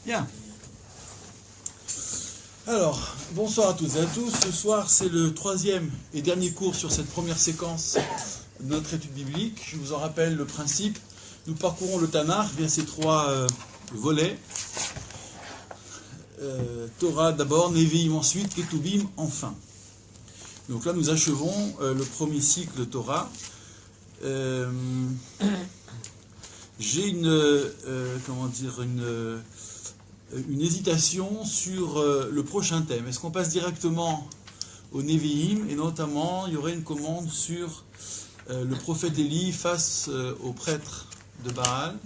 Bien. Alors, bonsoir à toutes et à tous. Ce soir, c'est le troisième et dernier cours sur cette première séquence de notre étude biblique. Je vous en rappelle le principe. Nous parcourons le Tanakh via ces trois volets. Torah d'abord, Nevi'im ensuite, Ketuvim enfin. Donc là, nous achevons le premier cycle de Torah. J'ai une hésitation sur le prochain thème. Est-ce qu'on passe directement au Nevi'im, et notamment il y aurait une commande sur le prophète Élie face au prêtre de Baal,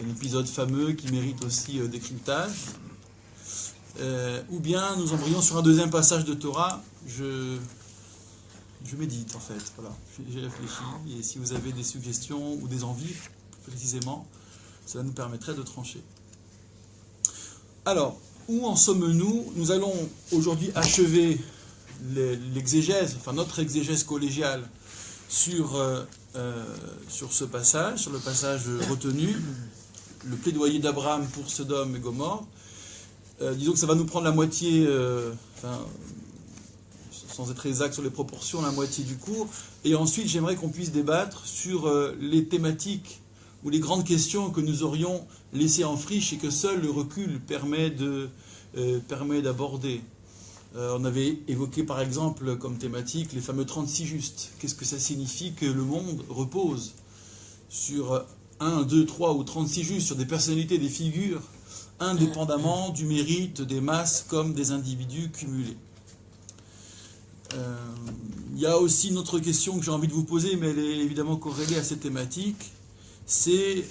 un épisode fameux qui mérite aussi décryptage, ou bien nous embrayons sur un deuxième passage de Torah. Je médite en fait, voilà. J'ai réfléchi, et si vous avez des suggestions ou des envies précisément, cela nous permettrait de trancher. Alors, où en sommes-nous? Nous allons aujourd'hui achever l'exégèse, enfin notre exégèse collégiale sur ce passage, sur le passage retenu, le plaidoyer d'Abraham pour Sodome et Gomorrhe. Disons que ça va nous prendre la moitié, sans être exact sur les proportions, la moitié du cours. Et ensuite, j'aimerais qu'on puisse débattre sur les thématiques ou les grandes questions que nous aurions laissées en friche et que seul le recul permet d'aborder. On avait évoqué par exemple comme thématique les fameux 36 justes. Qu'est-ce que ça signifie que le monde repose sur 1, 2, 3 ou 36 justes, sur des personnalités, des figures, indépendamment du mérite des masses comme des individus cumulés. Il y a aussi une autre question que j'ai envie de vous poser, mais elle est évidemment corrélée à cette thématique. Et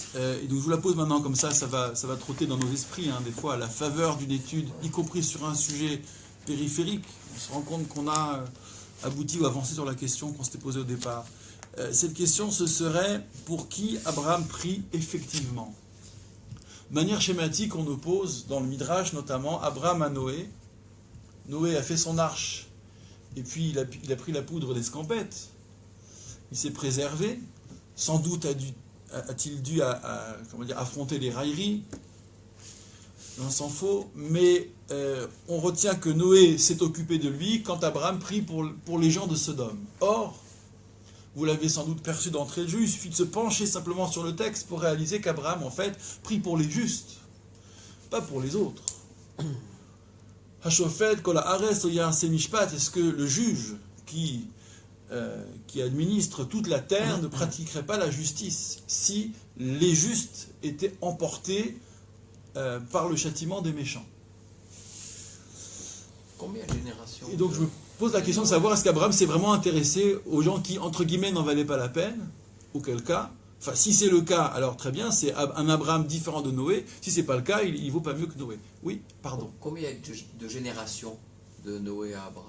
donc je vous la pose maintenant comme ça va trotter dans nos esprits, des fois à la faveur d'une étude, y compris sur un sujet périphérique. On se rend compte qu'on a abouti ou avancé sur la question qu'on s'était posée au départ. Cette question, ce serait: pour qui Abraham prie effectivement? De manière schématique, on oppose dans le Midrash notamment Abraham à Noé. Noé a fait son arche, et puis il a pris la poudre d'escampette. Il s'est préservé. Sans doute a-t-il dû affronter les railleries. On s'en faut. Mais on retient que Noé s'est occupé de lui quand Abraham prie pour les gens de Sodome. Or, vous l'avez sans doute perçu d'entrée de jeu, il suffit de se pencher simplement sur le texte pour réaliser qu'Abraham, en fait, prie pour les justes, pas pour les autres. Hashofet kol haaretz lo ya'aseh mishpat. Est-ce que le juge qui administre toute la terre ne pratiquerait pas la justice si les justes étaient emportés par le châtiment des méchants? Combien de générations? Et donc je me pose la question de savoir, est-ce qu'Abraham s'est vraiment intéressé aux gens qui, entre guillemets, n'en valaient pas la peine? Auquel cas, enfin si c'est le cas, alors très bien, c'est un Abraham différent de Noé. Si c'est pas le cas, il vaut pas mieux que Noé. Oui, pardon. Combien de générations de Noé à Abraham?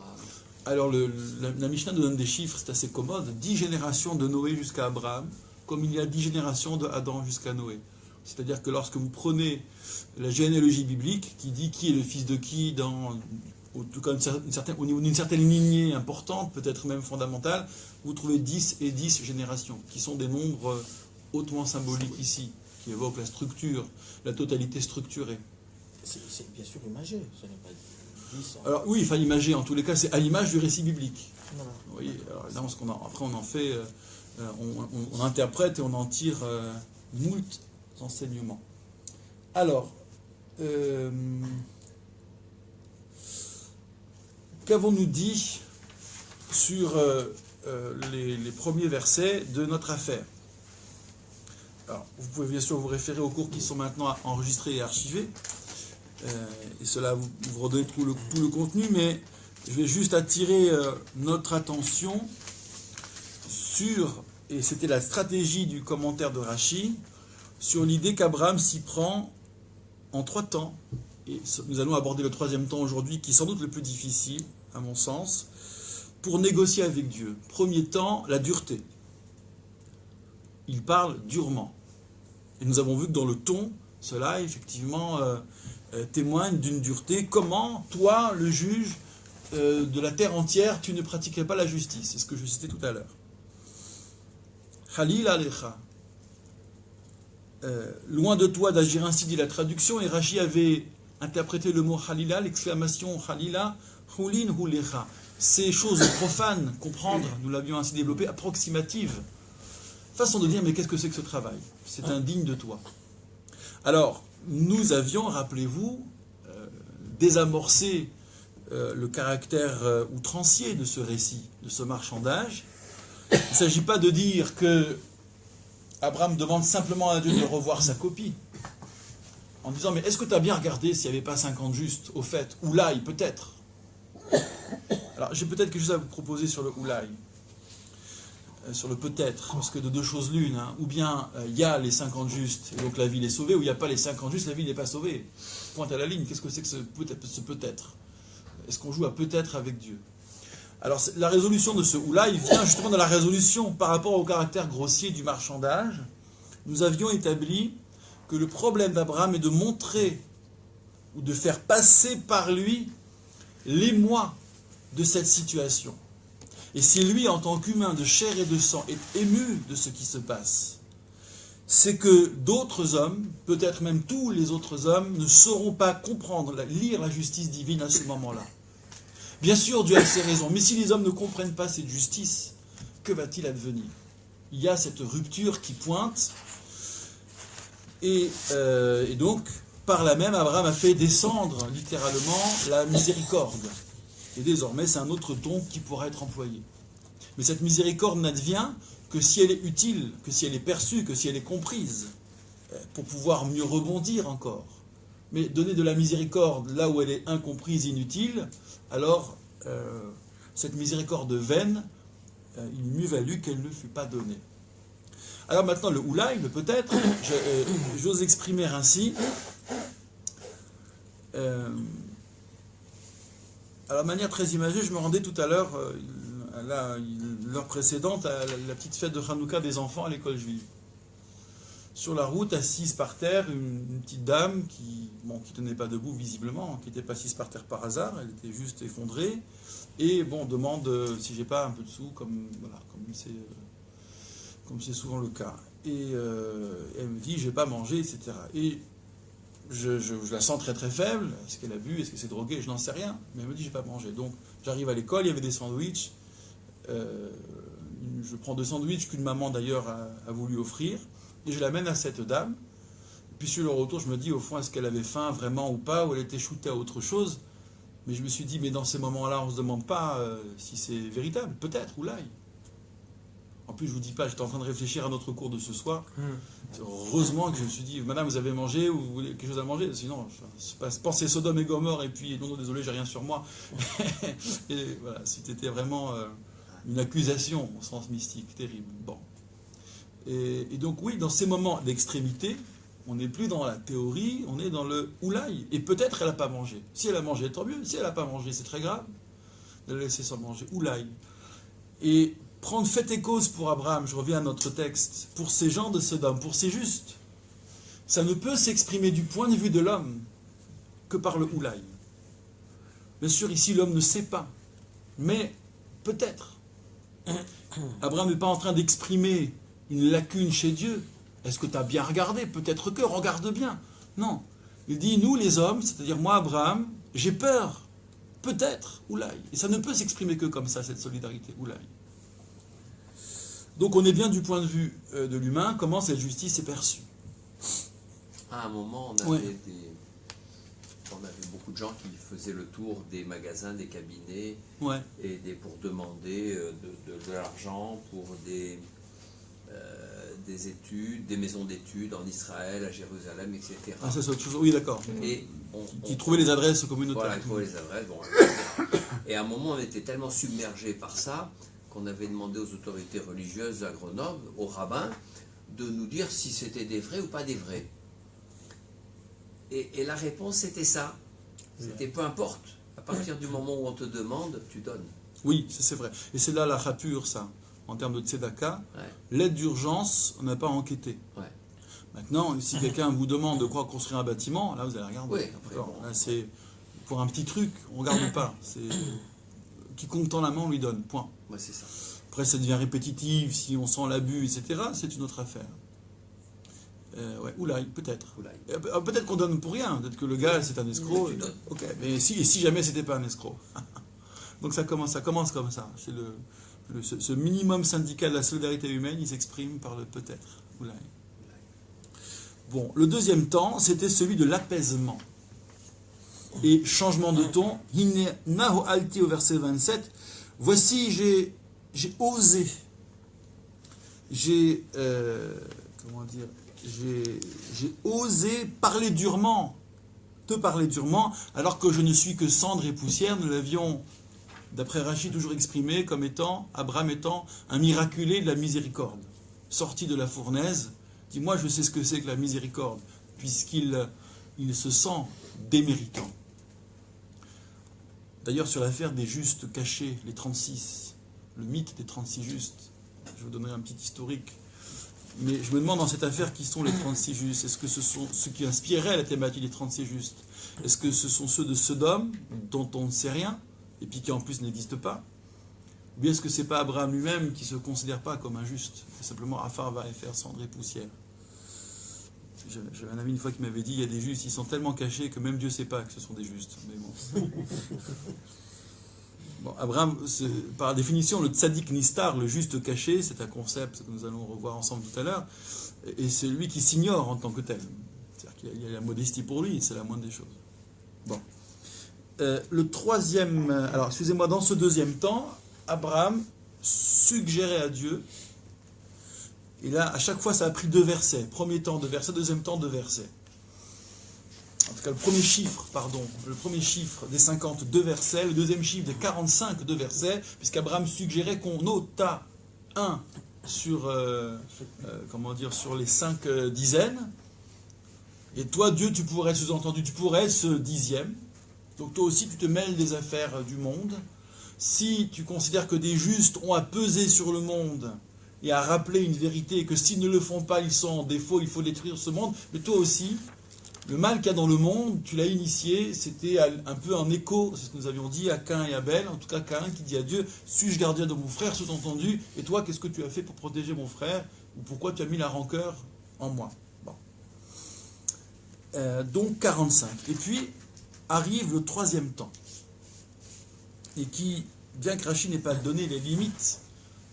Alors la Mishnah nous donne des chiffres, c'est assez commode. 10 générations de Noé jusqu'à Abraham, comme il y a 10 générations de Adam jusqu'à Noé. C'est-à-dire que lorsque vous prenez la généalogie biblique, qui dit qui est le fils de qui, en tout cas au niveau d'une certaine lignée importante, peut-être même fondamentale, vous trouvez 10 et 10 générations, qui sont des nombres hautement symboliques ici, qui évoquent la structure, la totalité structurée. C'est bien sûr imagé, ce n'est pas 10. Alors oui, enfin imagé, en tous les cas, c'est à l'image du récit biblique. Voilà. Vous voyez, alors, là, après on en fait, on interprète et on en tire moult enseignements. Alors, qu'avons-nous dit sur les premiers versets de notre affaire? Alors, vous pouvez bien sûr vous référer aux cours qui sont maintenant enregistrés et archivés, et cela vous redonne tout le contenu, mais je vais juste attirer notre attention sur, et c'était la stratégie du commentaire de Rashi, sur l'idée qu'Abraham s'y prend en 3 temps. Et nous allons aborder le 3e temps aujourd'hui, qui est sans doute le plus difficile, à mon sens, pour négocier avec Dieu. Premier temps, la dureté. Il parle durement. Et nous avons vu que dans le ton, cela, effectivement, témoigne d'une dureté. Comment, toi, le juge de la terre entière, tu ne pratiquerais pas la justice? C'est ce que je citais tout à l'heure. Halil alecha. loin de toi d'agir ainsi, dit la traduction, et Rachi avait interprété le mot Halila, l'exclamation Halila, Hulin Hulecha. Ces choses profanes, comprendre, nous l'avions ainsi développé, approximatives. Façon de dire, mais qu'est-ce que c'est que ce travail? C'est indigne de toi. Alors, nous avions, rappelez-vous, désamorcé le caractère outrancier de ce récit, de ce marchandage. Il ne s'agit pas de dire que Abraham demande simplement à Dieu de revoir sa copie, en disant, mais est-ce que tu as bien regardé s'il n'y avait pas 50 justes, au fait? Oulaï, peut-être. Alors, j'ai peut-être quelque chose à vous proposer sur le oulaï, sur le peut-être, parce que de deux choses l'une, hein. Ou bien il y a les 50 justes, et donc la ville est sauvée, ou il n'y a pas les 50 justes, la ville n'est pas sauvée. Pointe à la ligne, qu'est-ce que c'est que ce peut-être? Est-ce qu'on joue à peut-être avec Dieu? Alors, la résolution de ce oulaï vient justement de la résolution par rapport au caractère grossier du marchandage. Nous avions établi que le problème d'Abraham est de montrer ou de faire passer par lui l'émoi de cette situation. Et si lui, en tant qu'humain de chair et de sang, est ému de ce qui se passe, c'est que d'autres hommes, peut-être même tous les autres hommes, ne sauront pas comprendre, lire la justice divine à ce moment-là. Bien sûr, Dieu a ses raisons, mais si les hommes ne comprennent pas cette justice, que va-t-il advenir? Il y a cette rupture qui pointe, et donc, par là même, Abraham a fait descendre littéralement la miséricorde. Et désormais, c'est un autre ton qui pourra être employé. Mais cette miséricorde n'advient que si elle est utile, que si elle est perçue, que si elle est comprise, pour pouvoir mieux rebondir encore. Mais donner de la miséricorde là où elle est incomprise, inutile, alors cette miséricorde vaine, il mieux valu qu'elle ne fût pas donnée. Alors maintenant, le oulaï, le peut-être, j'ose exprimer ainsi. À la manière très imagée, je me rendais tout à l'heure, l'heure précédente, à la petite fête de Hanouka des enfants à l'école juive. Sur la route, assise par terre, une petite dame qui tenait pas debout visiblement, qui n'était pas assise par terre par hasard, elle était juste effondrée, et demande si j'ai pas un peu de sous, comme c'est souvent le cas. Et elle me dit, j'ai pas mangé, etc. Et je la sens très très faible. Est-ce qu'elle a bu? Est-ce que c'est drogué? Je n'en sais rien. Mais elle me dit, j'ai pas mangé. Donc j'arrive à l'école, il y avait des sandwichs. Je prends 2 sandwichs qu'une maman d'ailleurs a voulu offrir. Et je l'amène à cette dame. Puis sur le retour, je me dis, au fond, est-ce qu'elle avait faim vraiment ou pas? Ou elle était shootée à autre chose? Mais je me suis dit, mais dans ces moments-là, on ne se demande pas si c'est véritable. Peut-être, ou l'ail. En plus, je ne vous dis pas, j'étais en train de réfléchir à notre cours de ce soir. Heureusement que je me suis dit, madame, vous avez mangé ou vous voulez quelque chose à manger? Sinon, je pensais Sodome et Gomorrhe et puis, non, désolé, j'ai rien sur moi. Et voilà, c'était vraiment une accusation au sens mystique, terrible. Bon. Et donc, oui, dans ces moments d'extrémité, on n'est plus dans la théorie, on est dans le oulaï. Et peut-être elle n'a pas mangé. Si elle a mangé, tant mieux. Si elle n'a pas mangé, c'est très grave de la laisser sans manger. Oulaï. Et prendre fait et cause pour Abraham, je reviens à notre texte, pour ces gens de Sodome, pour ces justes, ça ne peut s'exprimer du point de vue de l'homme que par le oulaï. Bien sûr, ici, l'homme ne sait pas. Mais peut-être. Abraham n'est pas en train d'exprimer une lacune chez Dieu. Est-ce que tu as bien regardé? Peut-être que, regarde bien. Non. Il dit, nous les hommes, c'est-à-dire moi, Abraham, j'ai peur. Peut-être, oulaï. Et ça ne peut s'exprimer que comme ça, cette solidarité, oulaï. Donc on est bien du point de vue de l'humain, comment cette justice est perçue. À un moment, on avait beaucoup de gens qui faisaient le tour des magasins, des cabinets, et pour demander de l'argent pour des études, des maisons d'études en Israël, à Jérusalem, etc. Ah, ça c'est autre chose, oui d'accord. Et qui trouvaient les adresses communautaires. Voilà, ils trouvaient les adresses, bon, etc. Et à un moment, on était tellement submergés par ça qu'on avait demandé aux autorités religieuses à Grenoble, aux rabbins, de nous dire si c'était des vrais ou pas des vrais. Et la réponse, c'était ça. C'était peu importe. À partir du moment où on te demande, tu donnes. Oui, c'est vrai. Et c'est là la rapure, ça. En termes de tzedaka, l'aide d'urgence, on n'a pas enquêté. Ouais. Maintenant, si quelqu'un vous demande de quoi construire un bâtiment, là vous allez regarder. Oui, après, bon. Là, c'est pour un petit truc, on ne regarde pas. C'est quiconque tend la main, on lui donne. Point. Ouais, c'est ça. Après, ça devient répétitif, si on sent l'abus, etc. C'est une autre affaire. Ouais, Oulaï, peut-être. Oulaï. Peut-être qu'on donne pour rien, peut-être que le gars c'est un escroc. Tu donnes. Ok, mais si jamais c'était pas un escroc. Donc ça commence comme ça. C'est ce minimum syndical de la solidarité humaine, il s'exprime par le peut-être. Oulaï. Bon, le deuxième temps, c'était celui de l'apaisement. Et changement de ton, Hine naho alti au verset 27. Voici, j'ai osé. Comment dire, j'ai osé parler durement, te parler durement, alors que je ne suis que cendre et poussière. Nous l'avions, d'après Rachid, toujours exprimé comme étant, Abraham étant un miraculé de la miséricorde. Sorti de la fournaise, dit moi je sais ce que c'est que la miséricorde, puisqu'il se sent déméritant. D'ailleurs, sur l'affaire des justes cachés, les 36, le mythe des 36 justes, je vous donnerai un petit historique. Mais je me demande dans cette affaire qui sont les 36 justes. Est-ce que ce sont ceux qui inspiraient la thématique des 36 justes? Est-ce que ce sont ceux de Sodome, dont on ne sait rien, et puis qui en plus n'existent pas? Ou bien est-ce que c'est pas Abraham lui-même qui ne se considère pas comme un juste? C'est simplement Afar va et faire cendre et poussière. J'avais un ami une fois qui m'avait dit, il y a des justes, ils sont tellement cachés que même Dieu ne sait pas que ce sont des justes. Mais bon. Bon, Abraham, par définition, le tzaddik nistar, le juste caché, c'est un concept que nous allons revoir ensemble tout à l'heure, et c'est lui qui s'ignore en tant que tel. C'est-à-dire qu'il y a la modestie pour lui, c'est la moindre des choses. Bon. Le troisième, alors excusez-moi, dans ce deuxième temps, Abraham suggérait à Dieu, et là, à chaque fois, ça a pris 2 versets. Premier temps, 2 versets, deuxième temps, 2 versets. En tout cas, le premier chiffre des 52 versets, le deuxième chiffre des 45 versets, puisqu'Abraham suggérait qu'on ôta 1 sur, sur les 5 dizaines. Et toi, Dieu, tu pourrais, sous-entendu, tu pourrais ce 10e. Donc toi aussi, tu te mêles des affaires du monde. Si tu considères que des justes ont à peser sur le monde et à rappeler une vérité, et que s'ils ne le font pas, ils sont en défaut, il faut détruire ce monde, mais toi aussi, le mal qu'il y a dans le monde, tu l'as initié, c'était un peu un écho, c'est ce que nous avions dit à Caïn et Abel, en tout cas Caïn qui dit à Dieu, suis-je gardien de mon frère, sous-entendu, et toi, qu'est-ce que tu as fait pour protéger mon frère, ou pourquoi tu as mis la rancœur en moi? Bon. Donc 45. Et puis arrive le troisième temps, et qui, bien que Rachid n'ait pas donné les limites,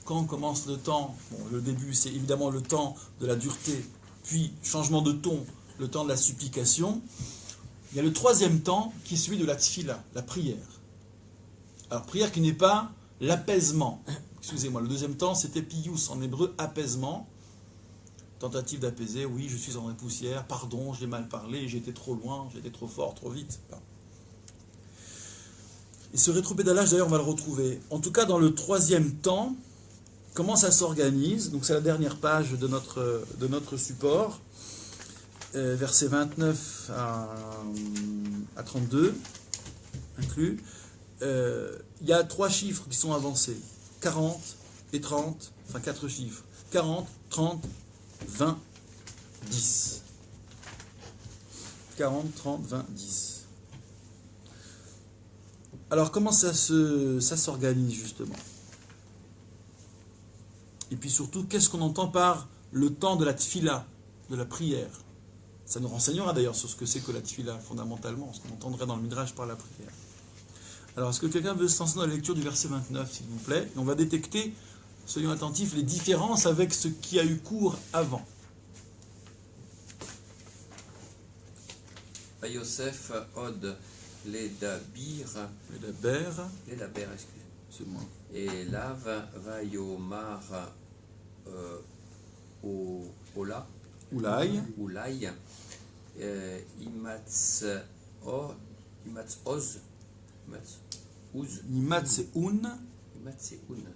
quand commence le temps, bon, le début c'est évidemment le temps de la dureté, puis changement de ton, le temps de la supplication. Il y a le troisième temps qui est celui de la tfila, la prière. Alors prière qui n'est pas l'apaisement. Excusez-moi, le deuxième temps c'était pious en hébreu, apaisement. Tentative d'apaiser, oui je suis en poussière, pardon, j'ai mal parlé, j'ai été trop loin, j'ai été trop fort, trop vite. Et ce rétropédalage d'ailleurs on va le retrouver. En tout cas dans le troisième temps, comment ça s'organise? Donc c'est la dernière page de notre support. Versets 29 à 32 inclus, il y a 3 chiffres qui sont avancés, 40 et 30, enfin 4 chiffres, 40, 30, 20, 10. 40, 30, 20, 10. Alors comment ça s'organise justement? Et puis surtout, qu'est-ce qu'on entend par le temps de la tfila, de la prière? Ça nous renseignera d'ailleurs sur ce que c'est que la tfila, fondamentalement, ce qu'on entendrait dans le Midrash par la prière. Alors, est-ce que quelqu'un veut se lancer dans la lecture du verset 29, s'il vous plaît? Et on va détecter, soyons attentifs, les différences avec ce qui a eu cours avant. Yosef od ledabir. Ledaber, excusez. C'est moi. Et Lav vayomar Ola. Oulaï. Imatz Oz. Imatz c'est un. C'est un un.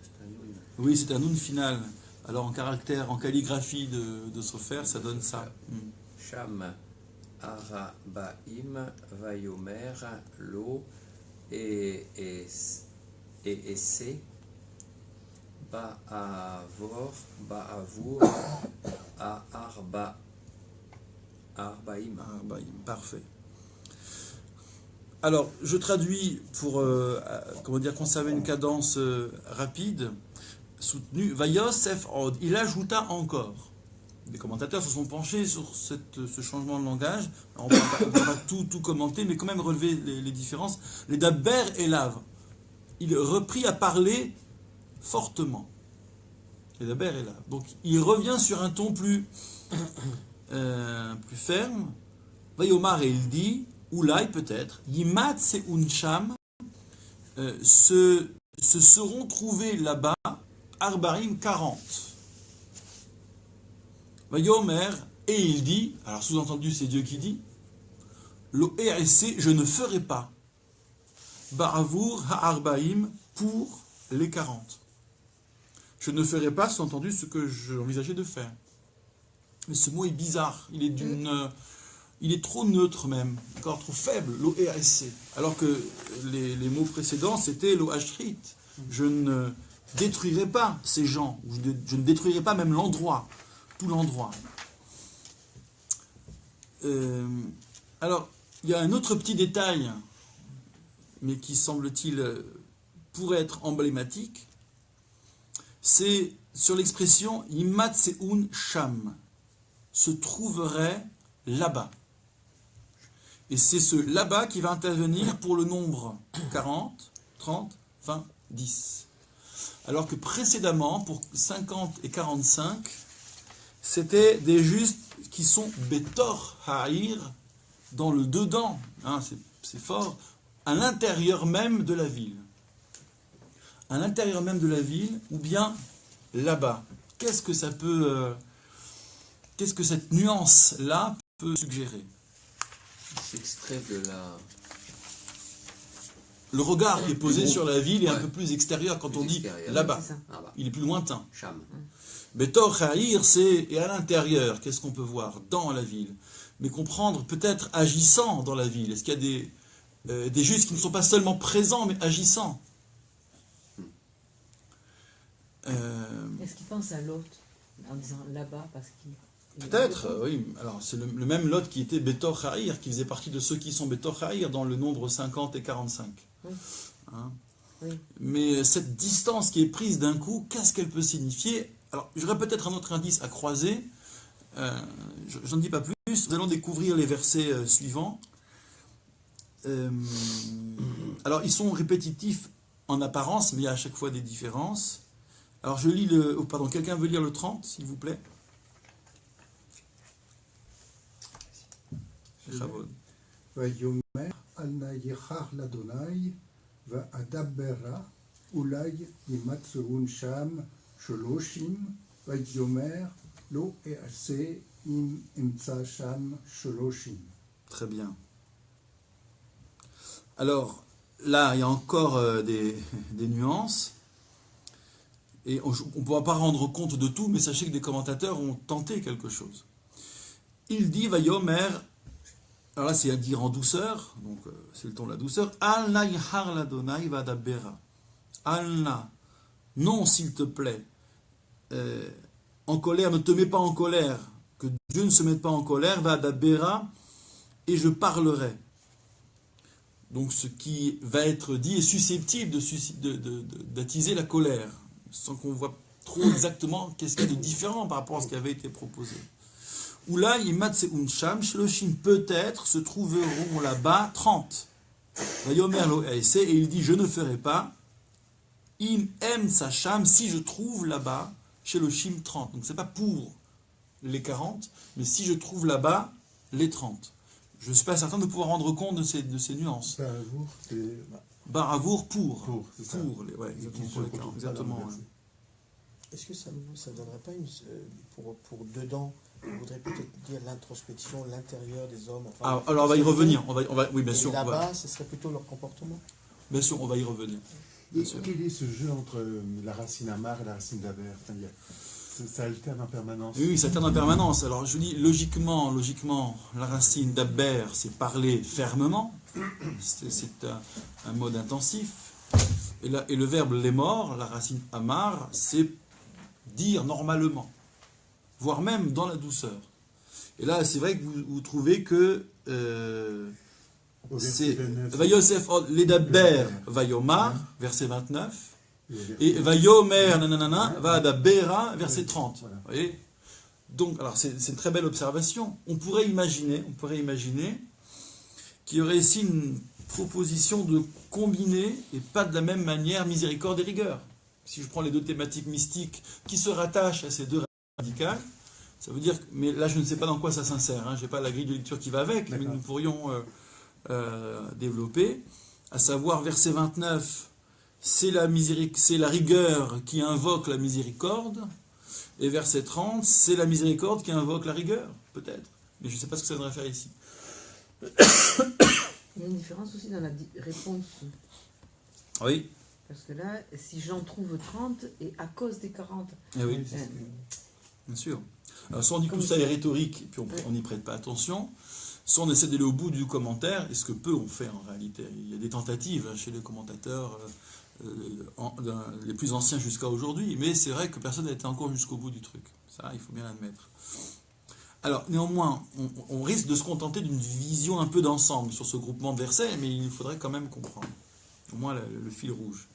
Oui, c'est un un final. Alors en caractère, en calligraphie de Sofer, ça donne ça. Sham Arabaim Vayomer Lo et c'est Ba'avor à Arbaim. Parfait. Alors, je traduis pour conserver une cadence rapide, soutenue. Vayosef od, il ajouta encore. des commentateurs se sont penchés sur ce changement de langage. Alors, on ne va pas tout commenter, mais quand même relever les différences. Les Dabber et Lav, il reprit à parler fortement. Les Dabber et Lav. Donc il revient sur un ton plus ferme. Vayomar, et il dit, Oulai peut-être, Yimat se Uncham, se seront trouvés là-bas, Arbarim 40. Vayomer, et il dit, alors sous-entendu c'est Dieu qui dit, Lo ERC, je ne ferai pas, Ba'avour ha'arbaim, pour les 40. Je ne ferai pas, sous-entendu, ce que j'envisageais de faire. Mais ce mot est bizarre, il est trop neutre même, encore trop faible, Lo ERC. Alors que les mots précédents c'était Lo Ashrit. Je ne détruirai pas ces gens, je ne détruirai pas même l'endroit. Tout l'endroit. Alors, il y a un autre petit détail, mais qui semble-t-il pourrait être emblématique, c'est sur l'expression Yimatseun Sham, se trouverait là-bas. Et c'est ce là-bas qui va intervenir pour le nombre 40, 30, 20, 10. Alors que précédemment, pour 50 et 45, c'était des justes qui sont Betor Ha'ir, dans le dedans, hein, c'est fort, à l'intérieur même de la ville. À l'intérieur même de la ville, ou bien là-bas. Qu'est-ce que ça peut... qu'est-ce que cette nuance-là peut suggérer? C'est extrait de la... Le regard qui est posé sur la ville est un peu plus extérieur quand on dit là-bas. Il est plus lointain. Cham. Betor Ha'ir, c'est et à l'intérieur, qu'est-ce qu'on peut voir dans la ville? Mais comprendre peut-être agissant dans la ville. Est-ce qu'il y a des justes qui ne sont pas seulement présents, mais agissants? Est-ce qu'il pense à l'autre en disant là-bas parce qu'il... Peut-être, oui. Alors c'est le même lot qui était Betor Ha'ir, qui faisait partie de ceux qui sont Betor Ha'ir dans le nombre 50 et 45. Oui. Hein? Oui. Mais cette distance qui est prise d'un coup, qu'est-ce qu'elle peut signifier? Alors, j'aurais peut-être un autre indice à croiser. J'en dis pas plus. Nous allons découvrir les versets suivants. Alors, ils sont répétitifs en apparence, mais il y a à chaque fois des différences. Alors, je lis le... Oh, pardon, quelqu'un veut lire le 30, s'il vous plaît? Vayomer al nayichar ladonai va adabbera ulai yimatseun sham sholoshim vayomer lo ease im emtsa sham sholoshim. Très bien. Alors, là, il y a encore des nuances. Et on ne pourra pas rendre compte de tout, mais sachez que des commentateurs ont tenté quelque chose. Il dit, Vayomer, alors là c'est à dire en douceur, donc c'est le ton de la douceur, Al naïhar ladonai vadabera. Allah, non s'il te plaît, en colère, ne te mets pas en colère, que Dieu ne se mette pas en colère, vadabera, et je parlerai. Donc ce qui va être dit est susceptible d'attiser la colère, sans qu'on voit trop exactement qu'est-ce qu'il y a de différent par rapport à ce qui avait été proposé. Ou là, Yimatseun Sham, Shloshim, peut-être se trouveront là-bas 30. Vayomer lo eise, et il dit, je ne ferai pas, Im em sacham, si je trouve là-bas, Shloshim 30. Donc c'est pas pour les 40, mais si je trouve là-bas les 30. Je ne suis pas certain de pouvoir rendre compte de ces nuances. Baravour, Baravour pour c'est ça. Ouais, exactement, pour les 40, exactement. Ouais. Est-ce que ça ne donnerait pas pour dedans, on voudrait peut-être dire l'introspection, l'intérieur des hommes. Enfin, Alors on va y revenir. Oui, bien sûr. Et là-bas, ce serait plutôt leur comportement. Bien sûr, on va y revenir. Et quel est ce jeu entre la racine amar et la racine d'aber? Ça alterne en permanence. Oui, ça alterne en permanence. Alors je dis logiquement, la racine d'aber, c'est parler fermement. C'est un mode intensif. Et le verbe lémor, la racine amar, c'est dire normalement, voire même dans la douceur. Et là, c'est vrai que vous trouvez que c'est Vayosef ledaber vayomar, verset 29, et vayomer nanana va adabera, verset 30. Vous voyez, Donc, alors c'est une très belle observation. On pourrait imaginer qu'il y aurait ici une proposition de combiner, et pas de la même manière, miséricorde et rigueur. Si je prends les deux thématiques mystiques qui se rattachent à ces deux radicales, ça veut dire, mais là je ne sais pas dans quoi ça s'insère, je n'ai pas la grille de lecture qui va avec, mais nous pourrions développer, à savoir verset 29, c'est la rigueur qui invoque la miséricorde, et verset 30, c'est la miséricorde qui invoque la rigueur, peut-être. Mais je ne sais pas ce que ça devrait faire ici. Il y a une différence aussi dans la réponse. Oui. Parce que là, si j'en trouve 30, et à cause des 40... Eh oui, bien sûr. Alors, soit on dit que tout ça est rhétorique, et puis on n'y prête pas attention, soit on essaie d'aller au bout du commentaire, et ce que peu ont fait en réalité. Il y a des tentatives chez les commentateurs, les plus anciens jusqu'à aujourd'hui, mais c'est vrai que personne n'a été encore jusqu'au bout du truc. Ça, il faut bien l'admettre. Alors, néanmoins, on risque de se contenter d'une vision un peu d'ensemble sur ce groupement de versets, mais il faudrait quand même comprendre, au moins le fil rouge,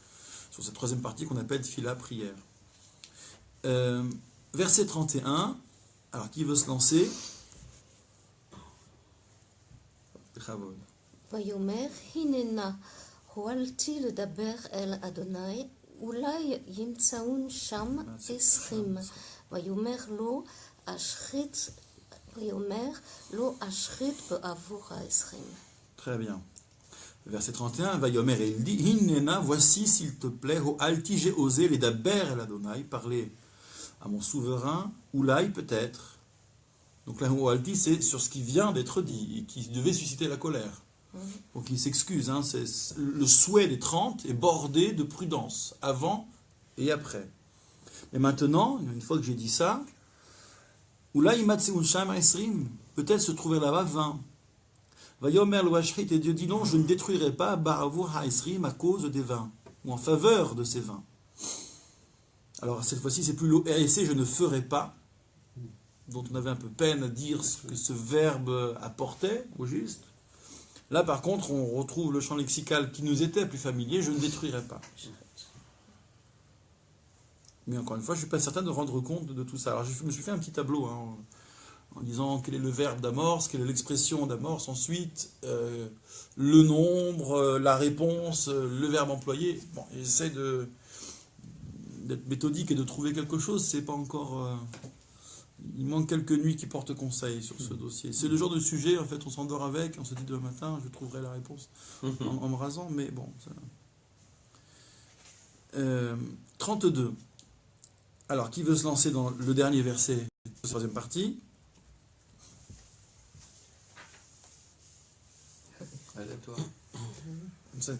sur cette troisième partie qu'on appelle Tfila, prière. Verset 31, alors qui veut se lancer? ויאמר הננה הועלתי לדבר אל אדוני אולי ימצאון שם 20 ויאמר לא אשחית בעבור 20. Très bien. Verset 31, Vayomer, et il dit, Hinena, voici s'il te plaît, Ho'alti, j'ai osé les daber el Adonai, parler à mon souverain, Oulaï peut-être. Donc là, Ho'alti, c'est sur ce qui vient d'être dit, et qui devait susciter la colère. Donc il s'excuse, le souhait des 30 est bordé de prudence, avant et après. Mais maintenant, une fois que j'ai dit ça, Oulaï matseun sham esrim, peut-être se trouver là-bas 20. Vayomer le Washrit, et Dieu dit non, je ne détruirai pas Baravur Haïsrim à cause des vins, ou en faveur de ces vins. Alors cette fois-ci, c'est plus l'ORC, je ne ferai pas, dont on avait un peu peine à dire ce que ce verbe apportait, au juste. Là, par contre, on retrouve le champ lexical qui nous était plus familier, je ne détruirai pas. Mais encore une fois, je ne suis pas certain de rendre compte de tout ça. Alors je me suis fait un petit tableau, en disant quel est le verbe d'amorce, quelle est l'expression d'amorce, ensuite le nombre, la réponse, le verbe employé. Bon, j'essaie d'être méthodique et de trouver quelque chose, c'est pas encore... il manque quelques nuits qui portent conseil sur ce dossier. C'est le genre de sujet, en fait, on s'endort avec, on se dit demain matin, je trouverai la réponse en me rasant, mais bon... Ça... 32. Alors, qui veut se lancer dans le dernier verset de la troisième partie? Toi.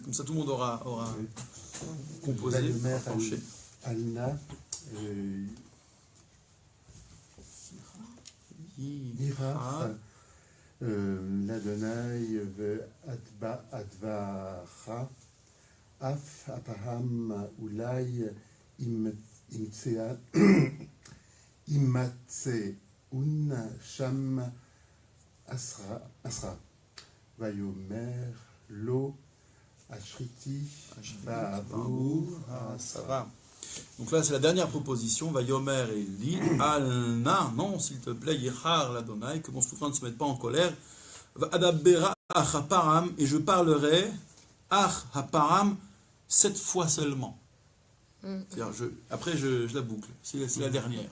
Comme ça, tout le monde aura composé, penché. Alna, Ira, l'Adonai ve'advacha, af apaham ulai imatseun sham asra. Vayomer lo ashriti ba'avur ha'asara. Donc là, c'est la dernière proposition. Vayomer, et il dit, Alna, non, s'il te plaît, Yichar l'Adonai, que mon souverain ne se mette pas en colère. Va'adabera ach haparam, et je parlerai ach haparam 7 fois seulement. Après, je la boucle. C'est la dernière.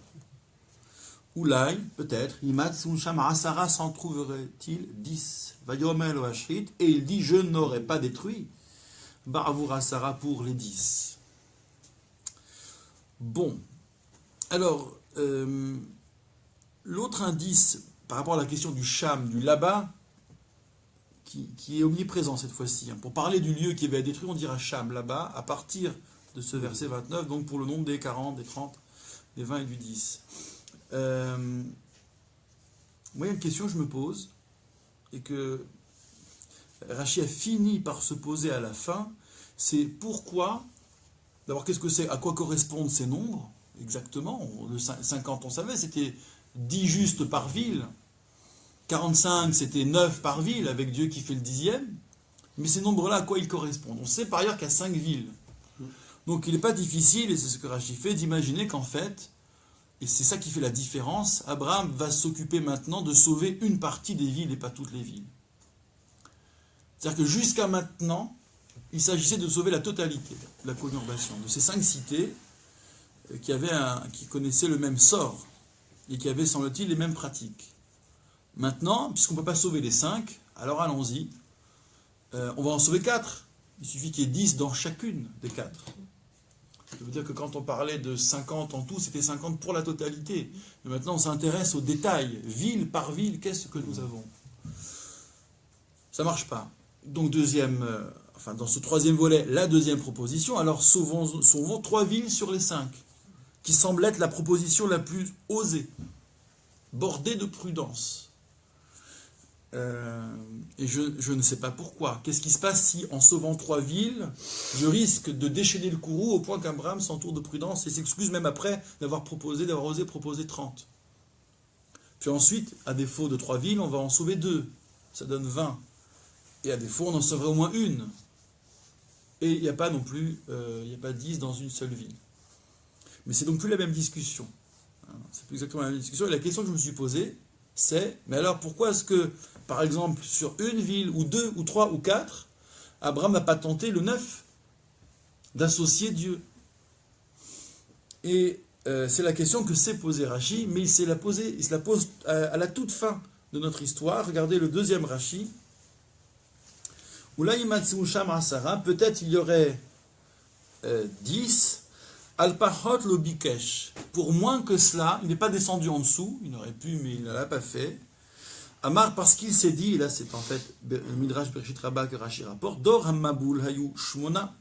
Oulaï, peut-être, Imatsun Sham Asara, s'en trouverait-il 10. Vayomer lo ashrit, et il dit, je n'aurais pas détruit Baravur Asara pour les 10. Bon. Alors, l'autre indice, par rapport à la question du Sham, du là-bas, qui est omniprésent cette fois-ci. Pour parler du lieu qui avait été détruit, on dira Sham, là-bas, à partir de ce verset 29, donc pour le nombre des 40, des 30, des 20 et du 10. Moi, il y a une question que je me pose, et que Rachi a fini par se poser à la fin, c'est pourquoi, d'abord, qu'est-ce que c'est, à quoi correspondent ces nombres, exactement. Le 50, on savait, c'était 10 justes par ville, 45, c'était 9 par ville, avec Dieu qui fait le 10e, mais ces nombres-là, à quoi ils correspondent? On sait par ailleurs qu'il y a 5 villes. Donc il n'est pas difficile, et c'est ce que Rachi fait, d'imaginer qu'en fait, et c'est ça qui fait la différence, Abraham va s'occuper maintenant de sauver une partie des villes et pas toutes les villes. C'est-à-dire que jusqu'à maintenant, il s'agissait de sauver la totalité de la conurbation, de ces 5 cités qui connaissaient le même sort et qui avaient, semble-t-il, les mêmes pratiques. Maintenant, puisqu'on ne peut pas sauver les 5, alors allons-y, on va en sauver 4. Il suffit qu'il y ait 10 dans chacune des 4. Ça veut dire que quand on parlait de 50 en tout, c'était 50 pour la totalité. Mais maintenant, on s'intéresse aux détails. Ville par ville, qu'est-ce que nous avons? Ça ne marche pas. Donc, dans ce 3e volet, la 2e proposition, alors sauvons 3 villes sur les 5, qui semble être la proposition la plus osée, bordée de prudence. Et je ne sais pas pourquoi. Qu'est-ce qui se passe si, en sauvant 3 villes, je risque de déchaîner le courroux au point qu'Abraham s'entoure de prudence et s'excuse même après d'avoir osé proposer 30. Puis ensuite, à défaut de 3 villes, on va en sauver 2. Ça donne 20. Et à défaut, on en sauverait au moins une. Et il n'y a pas non plus, il n'y a pas 10 dans une seule ville. Mais c'est donc plus la même discussion. C'est plus exactement la même discussion. Et la question que je me suis posée, c'est, mais alors pourquoi est-ce que, par exemple, sur une ville, ou 2, ou 3, ou 4, Abraham n'a pas tenté le 9 d'associer Dieu? Et c'est la question que s'est posée Rashi, mais il se la pose à la toute fin de notre histoire. Regardez le 2e Rashi. Peut-être il y aurait 10. Al-Pahot lo bikesh. Pour moins que cela, il n'est pas descendu en dessous, il aurait pu, mais il ne l'a pas fait. Amar, parce qu'il s'est dit, et là c'est en fait le Midrash Bereshit Rabbah que Rashi rapporte, Dor Hamabul Hayu Shmona,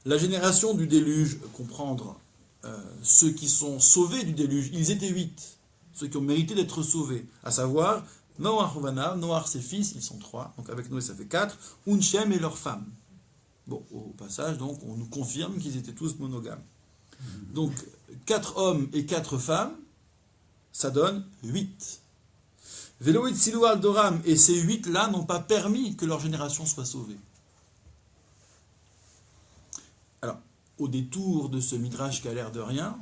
la génération du déluge, comprendre ceux qui sont sauvés du déluge, ils étaient 8, ceux qui ont mérité d'être sauvés, à savoir Noach Uvanav, Noach ses fils, ils sont 3, donc avec Noé ça fait 4, Unchem et leurs femmes. Bon, au passage, donc, on nous confirme qu'ils étaient tous monogames. Donc, 4 hommes et 4 femmes, ça donne 8. Veloïd Silou Aldoram, et ces 8-là n'ont pas permis que leur génération soit sauvée. Alors, au détour de ce midrash qui a l'air de rien,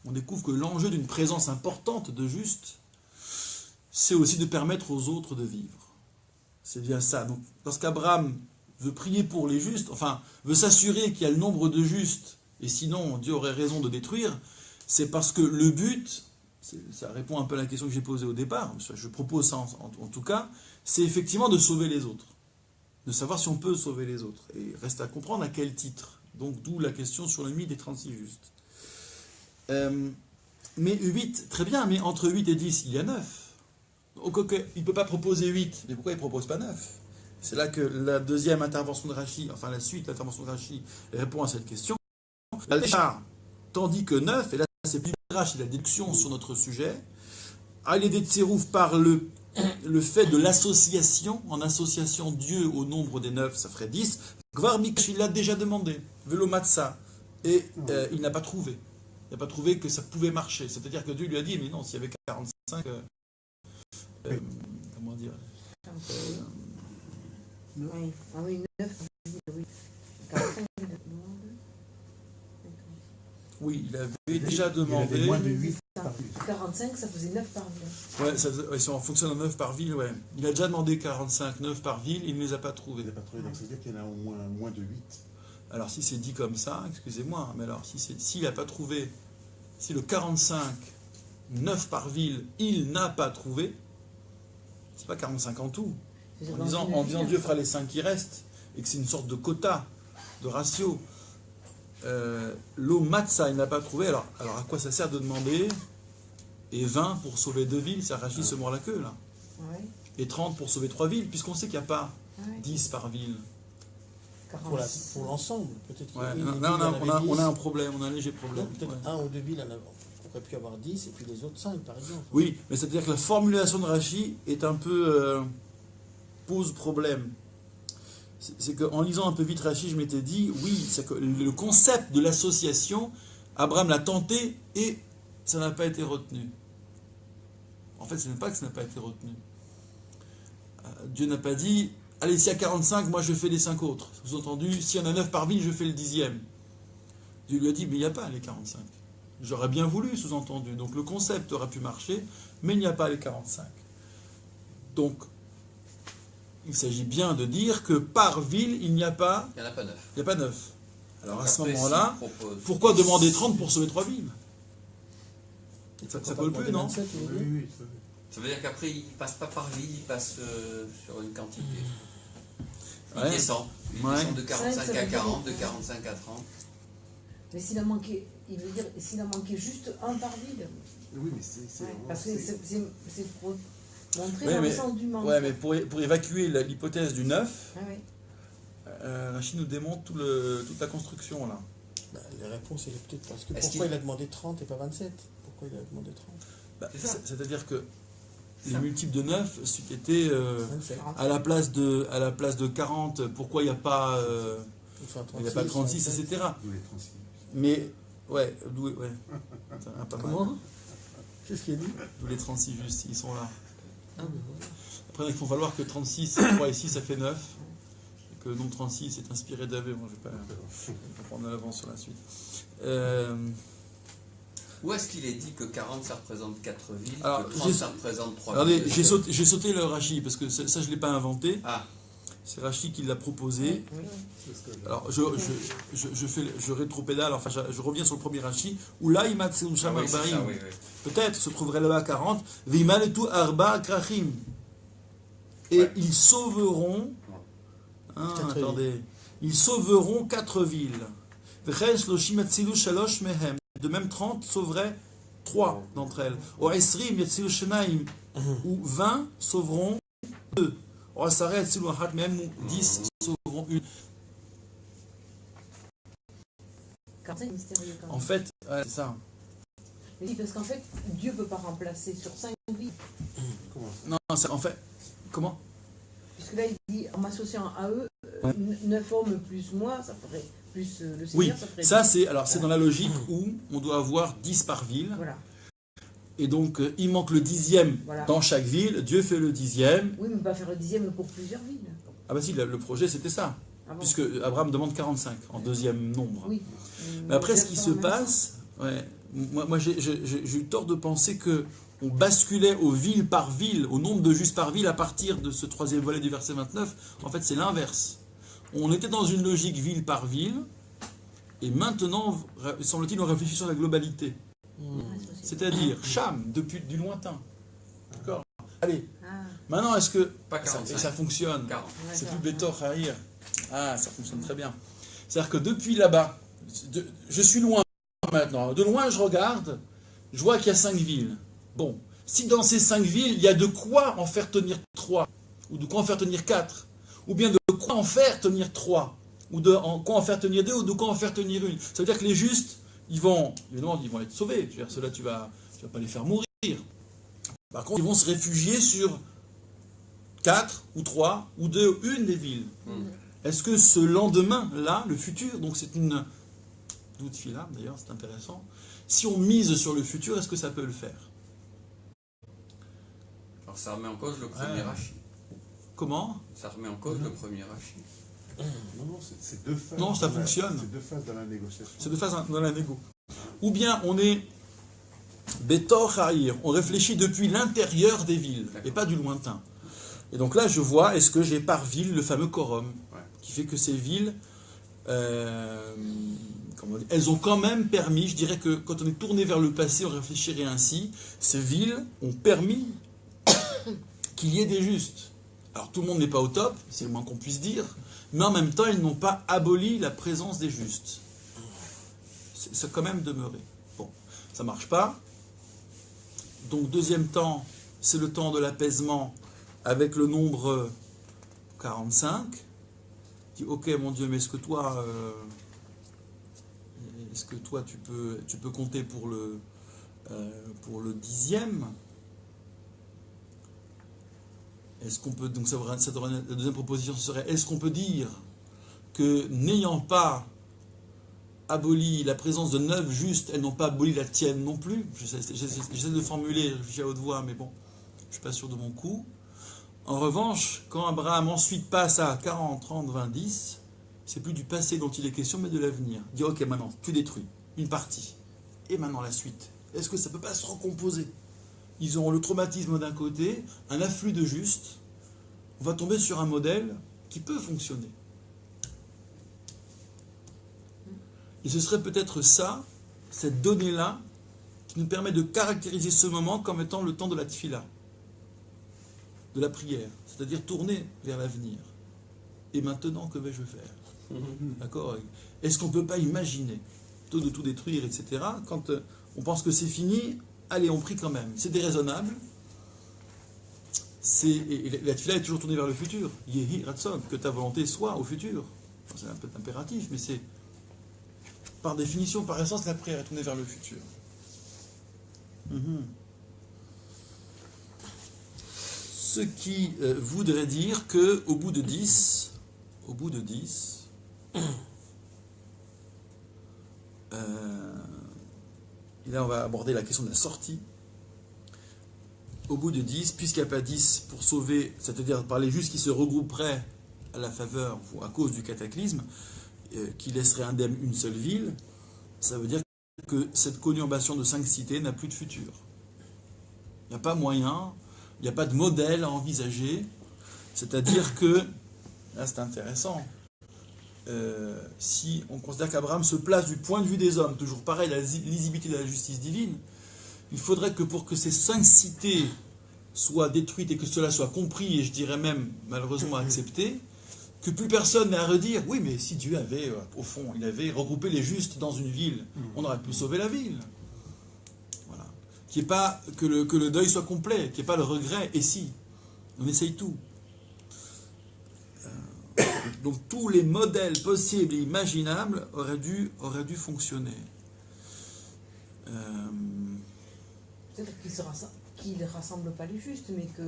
on découvre que l'enjeu d'une présence importante de justes, c'est aussi de permettre aux autres de vivre. C'est bien ça. Donc, lorsqu'Abraham veut prier pour les justes, enfin, veut s'assurer qu'il y a le nombre de justes, et sinon Dieu aurait raison de détruire, c'est parce que le but, ça répond un peu à la question que j'ai posée au départ, je propose ça en tout cas, c'est effectivement de sauver les autres, de savoir si on peut sauver les autres, et reste à comprendre à quel titre, donc d'où la question sur le mythe des 36 justes. Mais 8, très bien, mais entre 8 et 10, il y a 9. Donc, okay, il ne peut pas proposer 8, mais pourquoi il ne propose pas 9 ? C'est là que la 2e intervention de Rashi, enfin la suite de l'intervention de Rashi, répond à cette question. Tandis que 9, et là c'est plus Rashi, la déduction sur notre sujet, Aïlédé Tserouf par le fait de l'association, en association Dieu au nombre des 9, ça ferait 10. Gvar Mikash, il l'a déjà demandé, Velo Matza, et il n'a pas trouvé. Il n'a pas trouvé que ça pouvait marcher. C'est-à-dire que Dieu lui a dit, mais non, s'il y avait 45, comment dire Oui, ah oui, 9, oui. 45, oui, il avait déjà demandé. Il avait moins de 8 par ville. 45, ça faisait 9 par ville. Ouais, si on fonctionne en 9 par ville, ouais. Il a déjà demandé 45, 9 par ville, il ne les a pas trouvés. Il ne les a pas trouvés, donc ça veut dire qu'il y en a au moins de 8. Alors si c'est dit comme ça, excusez-moi, mais alors s'il n'a pas trouvé, si le 45, 9 par ville, il n'a pas trouvé, c'est pas 45 en tout. En disant Dieu fera les 5 qui restent, et que c'est une sorte de quota, de ratio. L'eau matza, il n'a pas trouvé, alors à quoi ça sert de demander et 20 pour sauver 2 villes, ça Rachi se mord la queue là. Ouais. Et 30 pour sauver 3 villes, puisqu'on sait qu'il n'y a pas 10 par ville. Pour l'ensemble, peut-être. Ouais, on a un problème, on a un léger problème. Peut-être 1 ou 2 villes, on aurait pu avoir 10, et puis les autres 5 par exemple. Oui, mais c'est-à-dire que la formulation de Rachi est un peu... pose problème. C'est qu'en lisant un peu vite Rachi, je m'étais dit, oui, c'est que le concept de l'association, Abraham l'a tenté et ça n'a pas été retenu. En fait, ce n'est pas que ça n'a pas été retenu. Dieu n'a pas dit, allez, s'il y a 45, moi je fais les 5 autres. Sous-entendu, s'il y en a 9 par ville, je fais le 10e. Dieu lui a dit, mais il n'y a pas les 45. J'aurais bien voulu, sous-entendu. Donc le concept aurait pu marcher, mais il n'y a pas les 45. Donc, il s'agit bien de dire que par ville, il n'y a pas... Il n'y en a pas 9. Il n'y a pas 9. Alors Donc à ce après, moment-là, s'il propose- pourquoi demander 30 pour sauver 3 villes? Ça Pourquoi peut pas plus, demander non? 27, vous voulez Oui, dire oui, ça- Ça veut dire qu'après, il passe pas par ville, il passe sur une quantité. Il Ouais. descend. Il Ouais. descend de 45 Ça veut à dire- 40, de 45 à 30. Mais s'il a manqué, il veut dire, s'il a manqué juste un par ville. oui, mais c'est Ouais, vraiment- parce que c'est pour montrer Ouais, dans mais- le sens du manque. Ouais, mais pour évacuer l'hypothèse du 9, Ah oui. Rachid nous démontre toute la construction là. Bah, la réponse, elle est peut-être parce que Est-ce pourquoi qu'il- il a demandé 30 et pas 27? Pourquoi il a demandé 30? Bah, C'est ça. C'est-à-dire que les Ça. multiples de 9, ce qui était 27. à la place de 40, pourquoi il n'y a pas, Enfin, il y a pas 36, 27. etc. D'où les 36. Mais, ouais, ouais. Pas mal. Comment? Qu'est-ce qu'il a dit? D'où les 36 juste, ils sont là. Ah, mais voilà. Après, il faut falloir que 36, 3 et 6, ça fait 9. Et que le nombre 36 est inspiré d'Avé. Bon, je vais pas prendre l'avance sur la suite. Où est-ce qu'il est dit que 40 ça représente 4 villes, Alors, que 30 ça représente 3 Regardez, villes? j'ai sauté le Rachi, parce que ça, je ne l'ai pas inventé. Ah, C'est Rachi qui l'a proposé. C'est ce que j'ai- Alors, je rétropédale, enfin, je reviens sur le premier Rachi. Où là, il m'a ah oui, c'est ça, oui, oui. Peut-être se trouverait là-bas 40. Vimaletu arba krachim. Et Ouais. ils sauveront. Hein, Quatre attendez. Ils sauveront 4 villes. V'chesh loshim yatzilu shalosh mehem. De même, 30 sauveraient 3 d'entre elles. Ou esrim yatzilu shenaim. Ou 20 sauveront 2. Ou asare yatzilu achat mehem. Ou 10 sauveront 1. 45 mystérieux quand même. En fait, ouais, c'est ça. Mais oui, parce qu'en fait, Dieu ne peut pas remplacer sur 5 vies. Comment ça? Non, en fait, comment? Puisque là, il dit, en m'associant à eux, Ouais. 9 hommes plus moi, ça ferait plus le Oui, Seigneur, ça ferait ça 10. c'est dans la logique où on doit avoir 10 par ville. Voilà. Et donc, il manque le 10e Voilà. dans chaque ville. Dieu fait le 10e. Oui, mais pas faire le 10e pour plusieurs villes. Ah bah si, le projet c'était ça. Ah bon. Puisque Abraham demande 45 en deuxième nombre. Oui. Mais après, ce c'est qui pas se en même passe, ouais, moi j'ai eu tort de penser que on basculait aux villes par ville, au nombre de justes par ville à partir de ce troisième volet du verset 29. En fait, c'est l'inverse. On était dans une logique ville par ville, et maintenant, semble-t-il, on réfléchit sur la globalité. sens. Ouais, ça, c'est- C'est-à-dire, Cham, depuis du lointain. D'accord. Allez, Ah, maintenant, est-ce que Pas ça, 45. et ça fonctionne? 40. C'est d'accord. plus Bétor Haïr. Ah, ça fonctionne très bien. C'est-à-dire que depuis là-bas, je suis loin maintenant. De loin, je regarde, je vois qu'il y a 5 villes. Bon, si dans ces 5 villes, il y a de quoi en faire tenir 3, ou de quoi en faire tenir 4, ou bien de quoi en faire tenir 3, ou de quoi en faire tenir 2, ou de quoi en faire tenir 1. Ça veut dire que les justes, évidemment, ils vont être sauvés. Je veux dire, ceux-là, tu vas pas les faire mourir. Par contre, ils vont se réfugier sur 4 ou 3 ou 2, une des villes. Est-ce que ce lendemain-là, le futur, donc c'est une doute fila d'ailleurs, c'est intéressant, si on mise sur le futur, est-ce que ça peut le faire? Alors ça remet en cause le premier Ouais. rachis. Comment? Ça remet en cause le premier rachis. Non, c'est deux phases. Non, ça dans la- fonctionne. C'est deux phases dans la négociation. C'est de phase dans la négo. Ou bien on est Bétor Haïr, on réfléchit depuis l'intérieur des villes, et pas du lointain. Et donc là, je vois, est-ce que j'ai par ville le fameux quorum, Ouais. qui fait que ces villes, comment on dit, elles ont quand même permis, je dirais que quand on est tourné vers le passé, on réfléchirait ainsi, ces villes ont permis qu'il y ait des justes. Alors tout le monde n'est pas au top, c'est le moins qu'on puisse dire, mais en même temps, ils n'ont pas aboli la présence des justes. C'est quand même demeuré. Bon, ça marche pas. Donc deuxième temps, c'est le temps de l'apaisement avec le nombre 45. Dit, ok mon Dieu, mais est-ce que toi tu peux compter pour le 10e? Est-ce qu'on peut, donc la deuxième proposition serait, est-ce qu'on peut dire que n'ayant pas aboli la présence de 9 justes, elles n'ont pas aboli la tienne non plus? J'essaie de formuler, je réfléchis à haute voix, mais bon, je ne suis pas sûr de mon coup. En revanche, quand Abraham ensuite passe à 40, 30, 20, 10, c'est plus du passé dont il est question, mais de l'avenir. Il dit, ok, maintenant, tu détruis une partie. et maintenant la suite. Est-ce que ça ne peut pas se recomposer? Ils ont le traumatisme d'un côté, un afflux de justes. On va tomber sur un modèle qui peut fonctionner. Et ce serait peut-être ça, cette donnée-là, qui nous permet de caractériser ce moment comme étant le temps de la tfila, de la prière, c'est-à-dire tourner vers l'avenir. Et maintenant, que vais-je faire? D'accord? Est-ce qu'on ne peut pas imaginer, plutôt de tout détruire, etc., quand on pense que c'est fini, allez, on prie quand même. C'est déraisonnable. Et la tfila est toujours tournée vers le futur. Yehi Ratson, que ta volonté soit au futur. C'est un peu impératif, mais c'est, par définition, par essence, la prière est tournée vers le futur. Ce qui voudrait dire qu'au bout de 10, et là on va aborder la question de la sortie. Au bout de 10, puisqu'il n'y a pas 10 pour sauver, c'est-à-dire par les justes qui se regrouperaient à la faveur ou à cause du cataclysme, qui laisserait indemne une seule ville, ça veut dire que cette conurbation de 5 cités n'a plus de futur. Il n'y a pas moyen, il n'y a pas de modèle à envisager, c'est-à-dire que, là c'est intéressant, si on considère qu'Abraham se place du point de vue des hommes, toujours pareil, la lisibilité de la justice divine, il faudrait que pour que ces 5 cités soient détruites et que cela soit compris, et je dirais même malheureusement accepté, que plus personne n'ait à redire, oui mais si Dieu avait, au fond, il avait regroupé les justes dans une ville, on aurait pu sauver la ville. Voilà. Qu'il n'y ait pas, que le deuil soit complet, qu'il n'y ait pas le regret, et si, on essaye tout. Donc tous les modèles possibles et imaginables auraient dû fonctionner. Peut-être qu'il ne rassemble pas les justes, mais que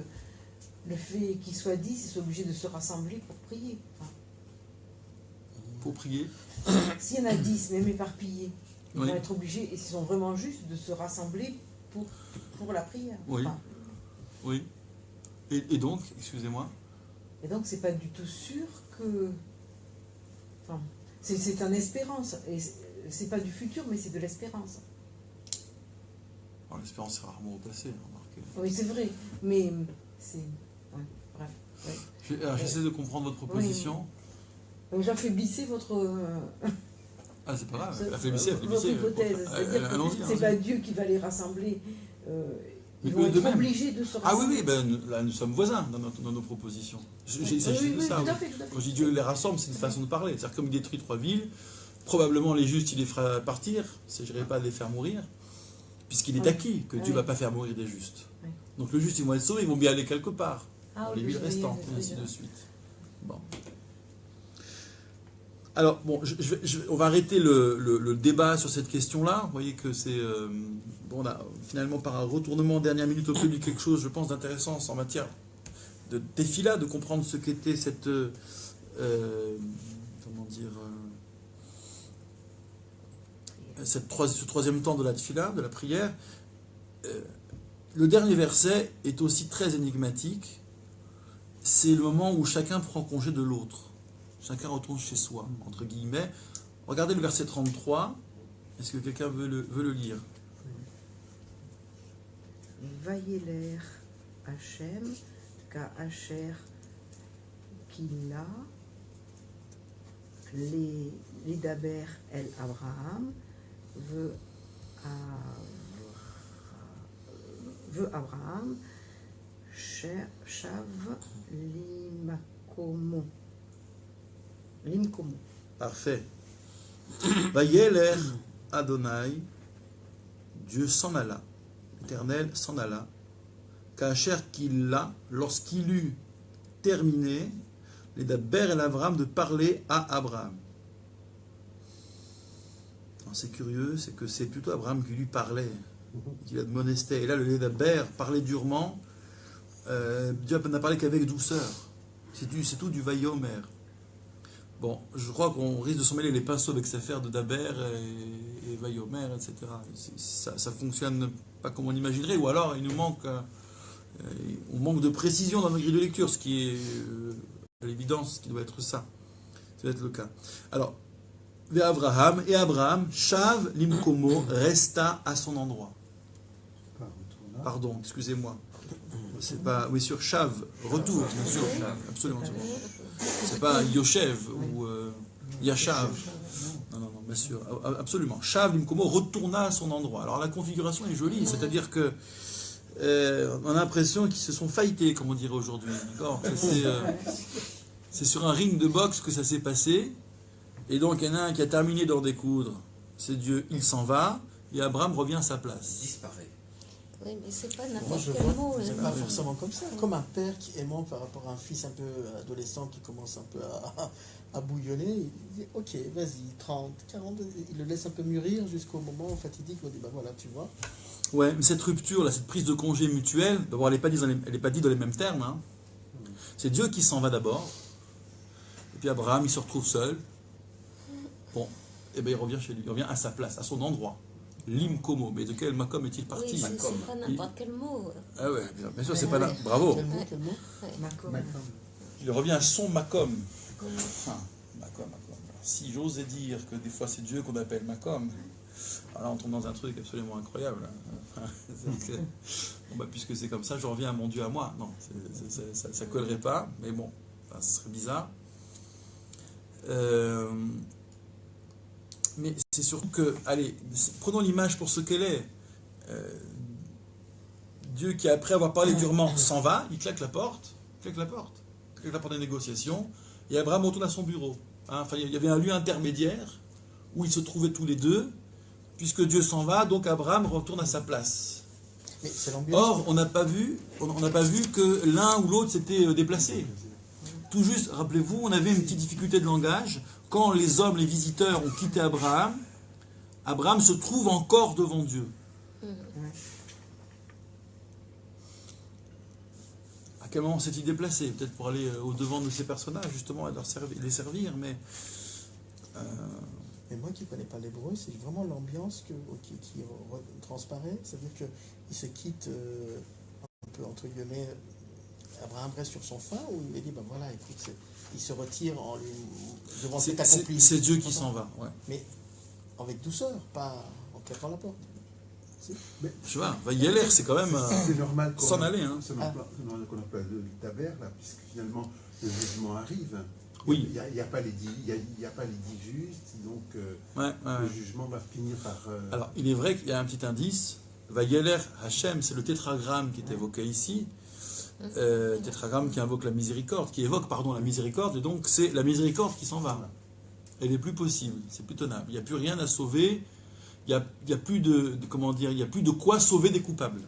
le fait qu'ils soient 10, ils sont obligés de se rassembler pour prier. Enfin, pour prier. S'il y en a 10, même éparpillés, ils Oui. vont être obligés, et s'ils sont vraiment justes, de se rassembler pour la prière. Oui. Enfin, Oui. Et donc, excusez-moi. et donc, c'est pas du tout sûr que... Enfin, c'est une espérance. Et c'est pas du futur, mais c'est de l'espérance. Alors, l'espérance est rarement au passé, remarquez. Oui, c'est vrai. Mais c'est... Ouais, bref. Ouais. Alors, j'essaie de comprendre votre proposition. Donc, j'affaiblissais votre... Ah, c'est pas grave. votre Affaiblissez. hypothèse. C'est-à-dire que Allons-y, c'est pas Dieu qui va les rassembler. Mais Ils vont eux de être même. obligés de se Ah oui, rassembler. oui, ben, là nous sommes voisins dans nos propositions. Il s'agit de ça. tout Oui. à fait, tout à fait. Quand je dis Dieu les rassemble, c'est une façon de parler. C'est-à-dire comme il détruit 3 villes, probablement les justes il les fera partir, il ne s'agirait pas de les faire mourir, puisqu'il est acquis que Dieu ne va pas faire mourir des justes. Oui. Donc le juste, ils vont être sauvés, ils vont bien aller quelque part, Ah dans oui, les villes oui, restantes, oui, et ainsi oui. de suite. Bon. Alors, bon, on va arrêter le débat sur cette question-là. Vous voyez que c'est... bon, on a finalement, par un retournement en dernière minute, obtenu quelque chose, je pense, d'intéressant en matière de tefila, de comprendre ce qu'était cette... comment dire... ce troisième temps de la tefila, de la prière. Le dernier verset est aussi très énigmatique. C'est le moment où chacun prend congé de l'autre. Chacun retourne chez soi, entre guillemets. Regardez le verset 33. Est-ce que quelqu'un veut le lire? Vayeler Hachem, ka Asher Kila, les Daber El Abraham, veut Abraham, Shav Limkomo. Parfait. Vayeler Adonai, Dieu s'en alla, l'Éternel s'en alla, Kacher qu'il l'a, lorsqu'il eut terminé, les Daber et Abraham de parler à Abraham. Alors, c'est curieux, c'est que c'est plutôt Abraham qui lui parlait, qui l'admonestait. Et là, le Daber parlait durement. Dieu n'a parlé qu'avec douceur. C'est tout du Vayomer. Bon, je crois qu'on risque de s'emmêler les pinceaux avec cette affaire de Daber et Vayomer, etc. Ça fonctionne pas comme on imaginerait, ou alors il nous manque, on manque de précision dans nos grilles de lecture, ce qui est à l'évidence, ce qui doit être ça. Ça doit être le cas. Alors, Ve'Avraham, et Abraham, Shav Limkomo, resta à son endroit. Pas retourna. Pardon, excusez-moi. C'est pas, oui, sur Shav, retour, bien sûr. Absolument. C'est pas Yoshev ou Yashav. Non, bien sûr, absolument. Shav Limkomo retourna à son endroit. Alors la configuration est jolie, c'est-à-dire que on a l'impression qu'ils se sont fightés, comme on dirait aujourd'hui. D'accord ? C'est sur un ring de boxe que ça s'est passé. Et donc il y en a un qui a terminé d'en découdre. C'est Dieu, il s'en va. Et Abraham revient à sa place. Disparaît. Oui, mais c'est pas Moi, n'importe je quel vois, mot. c'est pas forcément comme ça. Comme un père qui aimant par rapport à un fils un peu adolescent qui commence un peu à bouillonner, il dit ok, vas-y, 30, 40, il le laisse un peu mûrir jusqu'au moment fatidique où on dit bah voilà, tu vois. Ouais, mais cette rupture, là, cette prise de congé mutuel, d'abord, elle n'est pas dite dans les mêmes termes. Hein. C'est Dieu qui s'en va d'abord. Et puis Abraham, il se retrouve seul. Bon, et bien il revient chez lui, il revient à sa place, à son endroit. Limkomo, mais de quel makom est-il parti? Oui, c'est pas n'importe quel mot. Ah ouais, bien sûr, c'est pas là. Bravo. Quel mot Macom. Il revient à son makom. Ah, makom. Alors, si j'osais dire que des fois c'est Dieu qu'on appelle makom, alors là on tombe dans un truc absolument incroyable. Bon, bah, puisque c'est comme ça, je reviens à mon Dieu à moi. Non, ça collerait pas, mais bon, enfin, ce serait bizarre. Mais c'est surtout que, allez, prenons l'image pour ce qu'elle est. Dieu qui, après avoir parlé durement, s'en va, il claque la porte des négociations, et Abraham retourne à son bureau. Hein, enfin, il y avait un lieu intermédiaire où ils se trouvaient tous les deux. Puisque Dieu s'en va, donc Abraham retourne à sa place. Mais c'est l'ambiance. Or, on n'a pas vu que l'un ou l'autre s'était déplacé. Tout juste, rappelez-vous, on avait une petite difficulté de langage. Quand les hommes, les visiteurs ont quitté Abraham, Abraham se trouve encore devant Dieu. À quel moment s'est-il déplacé? Peut-être pour aller au-devant de ces personnages, justement, et les servir, mais... Mais moi qui ne connais pas l'hébreu, c'est vraiment l'ambiance qui transparaît. C'est-à-dire qu'il se quitte un peu, entre guillemets, Abraham reste sur son faim, ou il dit, ben voilà, écoute, il se retire devant cet accompli. C'est Dieu qui s'en va, ouais. Mais avec douceur, pas en claquant la porte. Mais, je vois, Vayeler, c'est quand même c'est normal qu'on s'en aller. Hein. C'est normal qu'on appelle le taber, là, puisque finalement le jugement arrive. Oui. Il n'y a pas les 10 justes, donc le jugement va finir par... Alors, il est vrai qu'il y a un petit indice. Vayeler Hachem, c'est le tétragramme qui est évoqué ici. Tétragramme qui invoque la miséricorde, qui évoque, la miséricorde, et donc c'est la miséricorde qui s'en va. Elle n'est plus possible, c'est plus tenable. Il n'y a plus rien à sauver, il n'y a plus il y a plus de quoi sauver des coupables.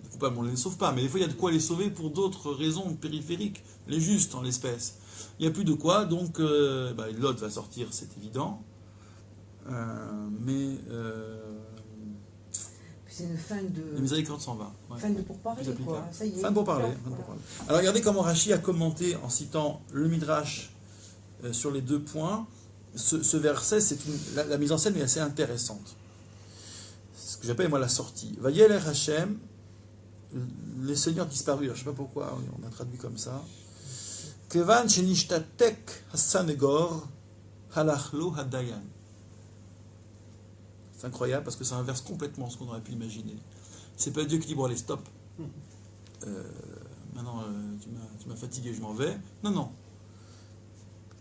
Les coupables, on ne les sauve pas, mais des fois il y a de quoi les sauver pour d'autres raisons périphériques, les justes en l'espèce. Il n'y a plus de quoi, donc Lot va sortir, c'est évident. C'est une fin de... La miséricorde s'en va. Ouais. Fin de pourparler, quoi. Ça y est. Fin de pourparler. Alors regardez comment Rashi a commenté en citant le Midrash sur les 2 points. Ce verset, la mise en scène est assez intéressante. C'est ce que j'appelle moi la sortie. Vayeler Hashem, les seigneurs disparus. Je ne sais pas pourquoi on a traduit comme ça. Kevan shenishtatek hasanegor halachlo hadayan. C'est incroyable parce que ça inverse complètement ce qu'on aurait pu imaginer. C'est pas Dieu qui dit bon allez stop. Maintenant tu m'as fatigué, je m'en vais. Non.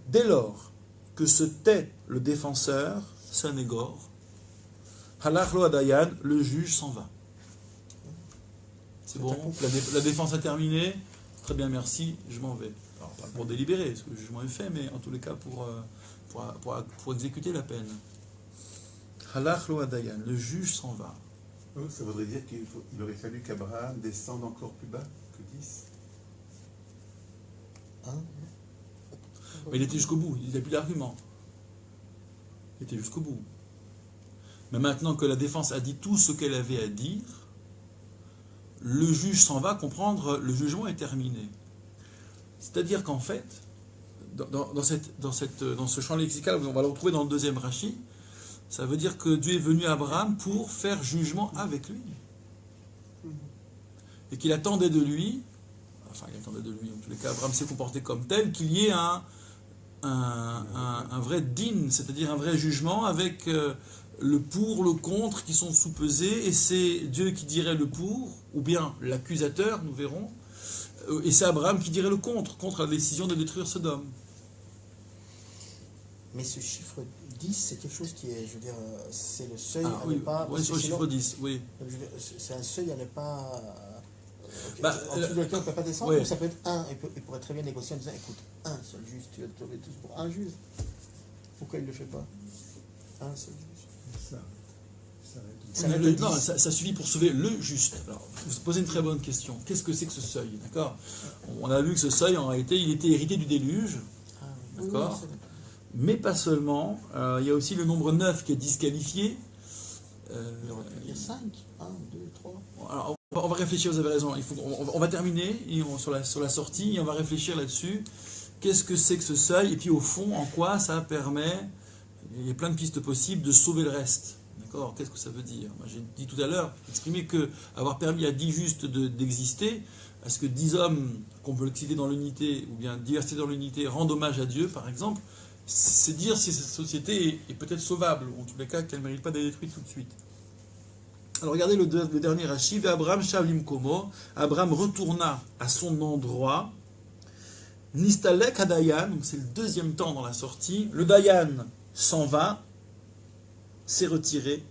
Dès lors que se tait le défenseur, Sanégor, halachlo hadayan, le juge s'en va. C'est bon, la défense a terminé. Très bien, merci, je m'en vais. Alors, pas pour délibérer, parce que le jugement est fait, mais en tous les cas pour exécuter la peine. Halach lo hadayan, le juge s'en va. Ça voudrait dire qu'il aurait fallu qu'Abraham descende encore plus bas que 10. Mais il était jusqu'au bout, il n'a plus d'argument. Il était jusqu'au bout. Mais maintenant que la défense a dit tout ce qu'elle avait à dire, le juge s'en va, comprendre, le jugement est terminé. C'est-à-dire qu'en fait, dans ce champ lexical, on va le retrouver dans le 2e Rashi, ça veut dire que Dieu est venu à Abraham pour faire jugement avec lui. Et qu'il attendait de lui, en tous les cas, Abraham s'est comporté comme tel, qu'il y ait un vrai din, c'est-à-dire un vrai jugement avec le pour, le contre qui sont sous-pesés, et c'est Dieu qui dirait le pour, ou bien l'accusateur, nous verrons, et c'est Abraham qui dirait le contre la décision de détruire Sodome. Mais ce chiffre 10, c'est quelque chose qui est, je veux dire, c'est le seuil Ah, à oui, ne pas... oui, sur le chiffre 10, oui. Je veux dire, c'est un seuil à ne pas... Bah, en dessous de lequel on ne peut pas descendre, ouais. ou ça peut être 1, il pourrait très bien négocier en disant, écoute, un seul juge, tu vas te trouver tous pour un juge. Pourquoi il ne le fait pas? Un seul juge. Ça va être Non, 10. ça suffit pour sauver le juste. Alors, vous posez une très bonne question. Qu'est-ce que c'est que ce seuil, d'accord? On a vu que ce seuil, en réalité, il était hérité du déluge, Ah, oui. d'accord? Oui, oui, Mais pas seulement. Il y a aussi le nombre 9 qui est disqualifié. il aurait pu dire 5, 1, 2, 3. Alors, on va réfléchir, vous avez raison. On va terminer sur la sortie et on va réfléchir là-dessus. Qu'est-ce que c'est que ce seuil? Et puis au fond, en quoi ça permet, il y a plein de pistes possibles, de sauver le reste. D'accord? Qu'est-ce que ça veut dire? Moi, j'ai dit tout à l'heure, exprimé que avoir permis à 10 justes d'exister, est-ce que 10 hommes, qu'on peut l'exciter dans l'unité, ou bien diversité dans l'unité, rendent hommage à Dieu, par exemple, c'est dire si cette société est peut-être sauvable, ou en tous les cas qu'elle ne mérite pas d'être détruite tout de suite. Alors regardez le dernier Rashi. Abraham Shavlim Komo. Abraham retourna à son endroit. Nistalek Hadayan, donc c'est le deuxième temps dans la sortie. Le Dayan s'en va, s'est retiré.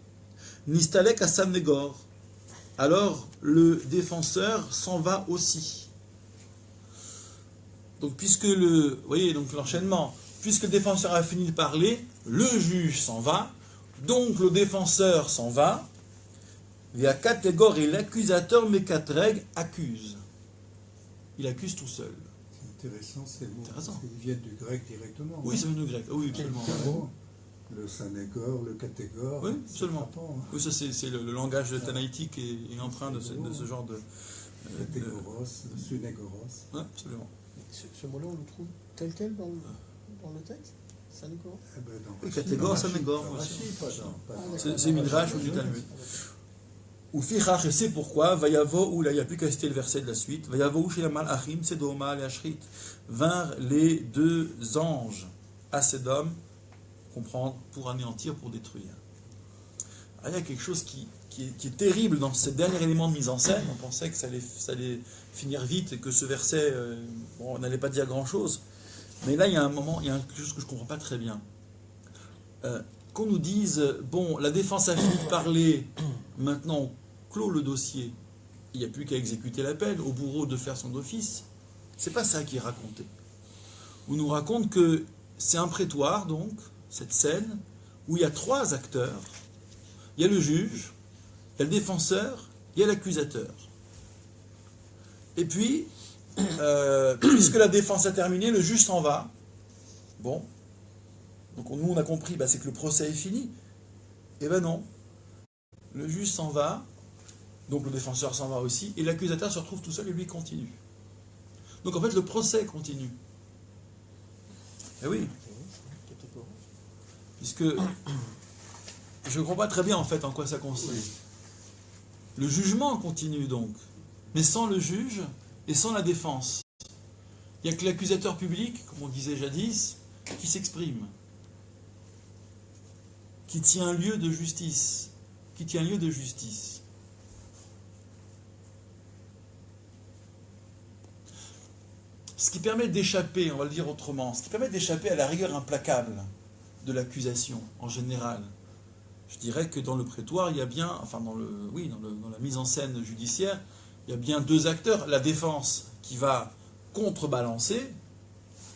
Nistalek à Samnegor. Alors le défenseur s'en va aussi. Donc puisque vous voyez donc l'enchaînement, puisque le défenseur a fini de parler, le juge s'en va, donc le défenseur s'en va. Via Kategor et l'accusateur Mekatreg accuse. Il accuse tout seul. C'est intéressant ces mots. Intéressant. Parce qu'ils viennent du grec directement. Oui, ça vient du grec. Ah oui, absolument. Bon, le sanégor, le catégore. Oui, c'est absolument. frappant, hein. Oui, ça c'est le langage tanaïtique et empreint de ce genre de. Catégoros, sunégoros. Ouais, absolument. Ce mot-là, on le trouve tel quel dans le texte? Sanégor? Eh ben, dans Oui, Rachid, catégore, dans Rachid, sanégor, dans moi Rachid, aussi. pas dans- C'est Midrash ou du Talmud. Ou Fichach, et c'est pourquoi, Vayavo, où là, il n'y a plus qu'à citer le verset de la suite, Vayavo, chez la Malachim, Sedoma, et Ashrit, vinrent les deux anges à Sédom, comprendre, pour anéantir, pour détruire. Alors, il y a quelque chose qui est terrible dans ce dernier élément de mise en scène. On pensait que ça allait finir vite et que ce verset, on n'allait pas dire grand-chose. Mais là, il y a un moment, il y a quelque chose que je ne comprends pas très bien. Qu'on nous dise, bon, la défense a fini de parler, maintenant on clôt le dossier, il n'y a plus qu'à exécuter la peine, au bourreau de faire son office. C'est pas ça qui est raconté. On nous raconte que c'est un prétoire, donc, cette scène, où il y a trois acteurs. Il y a le juge, il y a le défenseur, il y a l'accusateur. Et puis, puisque la défense a terminé, le juge s'en va. Bon. Donc nous, on a compris, c'est que le procès est fini. Eh ben non. Le juge s'en va, donc le défenseur s'en va aussi, et l'accusateur se retrouve tout seul et lui continue. Donc en fait, le procès continue. Eh oui. Puisque je ne comprends pas très bien en fait en quoi ça consiste. Le jugement continue donc, mais sans le juge et sans la défense. Il n'y a que l'accusateur public, comme on disait jadis, qui s'exprime, qui tient lieu de justice, Ce qui permet d'échapper, on va le dire autrement, ce qui permet d'échapper à la rigueur implacable de l'accusation en général. Je dirais que dans le prétoire, il y a bien, enfin dans la mise en scène judiciaire, il y a bien deux acteurs, la défense qui va contrebalancer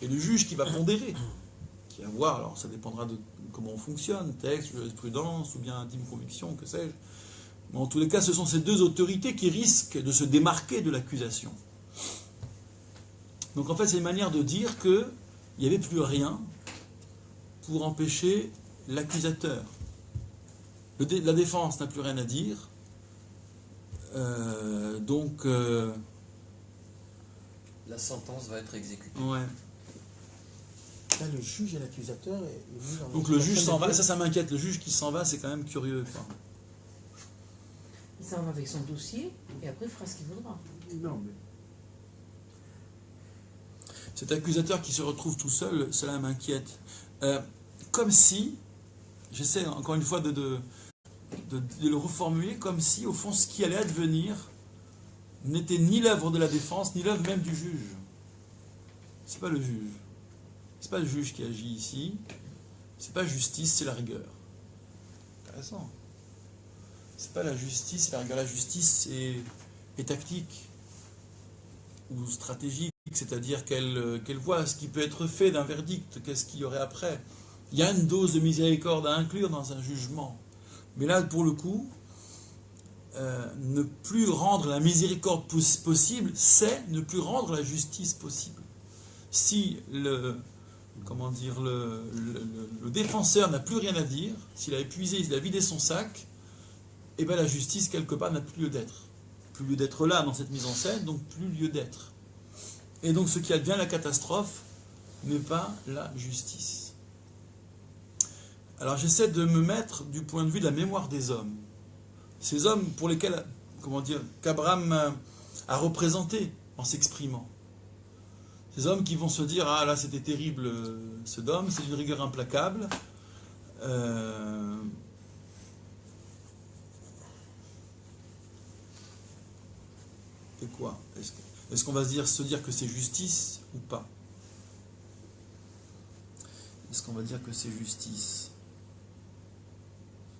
et le juge qui va pondérer, qui va voir, alors ça dépendra de comment on fonctionne, texte, jurisprudence ou bien intime conviction, que sais-je. Mais en tous les cas, ce sont ces deux autorités qui risquent de se démarquer de l'accusation. Donc en fait, c'est une manière de dire qu'il n'y avait plus rien pour empêcher l'accusateur. La défense n'a plus rien à dire. Donc... La sentence va être exécutée. Ouais. Là, le juge et l'accusateur est mis dans Donc le juge s'en va, ça m'inquiète, le juge qui s'en va, c'est quand même curieux. Quoi. Il s'en va avec son dossier et après il fera ce qu'il voudra. Non, mais Cet accusateur qui se retrouve tout seul, cela m'inquiète. Comme si, j'essaie encore une fois de le reformuler, comme si, au fond, ce qui allait advenir n'était ni l'œuvre de la défense, ni l'œuvre même du juge. C'est pas le juge. C'est pas le juge qui agit ici. C'est pas justice, c'est la rigueur. Intéressant. C'est pas la justice, c'est la rigueur. La justice est tactique ou stratégique, c'est-à-dire qu'elle voit ce qui peut être fait d'un verdict, qu'est-ce qu'il y aurait après. Il y a une dose de miséricorde à inclure dans un jugement. Mais là, pour le coup, ne plus rendre la miséricorde possible, c'est ne plus rendre la justice possible. Si le défenseur n'a plus rien à dire, s'il a épuisé, s'il a vidé son sac, et bien la justice, quelque part, n'a plus lieu d'être. Plus lieu d'être là, dans cette mise en scène, donc plus lieu d'être. Et donc ce qui advient la catastrophe n'est pas la justice. Alors j'essaie de me mettre du point de vue de la mémoire des hommes. Ces hommes pour lesquels, qu'Abraham a représenté en s'exprimant. Ces hommes qui vont se dire, ah là c'était terrible Sodome, c'est d'une rigueur implacable. Et quoi? Est-ce qu'on va se dire que c'est justice ou pas? Est-ce qu'on va dire que c'est justice?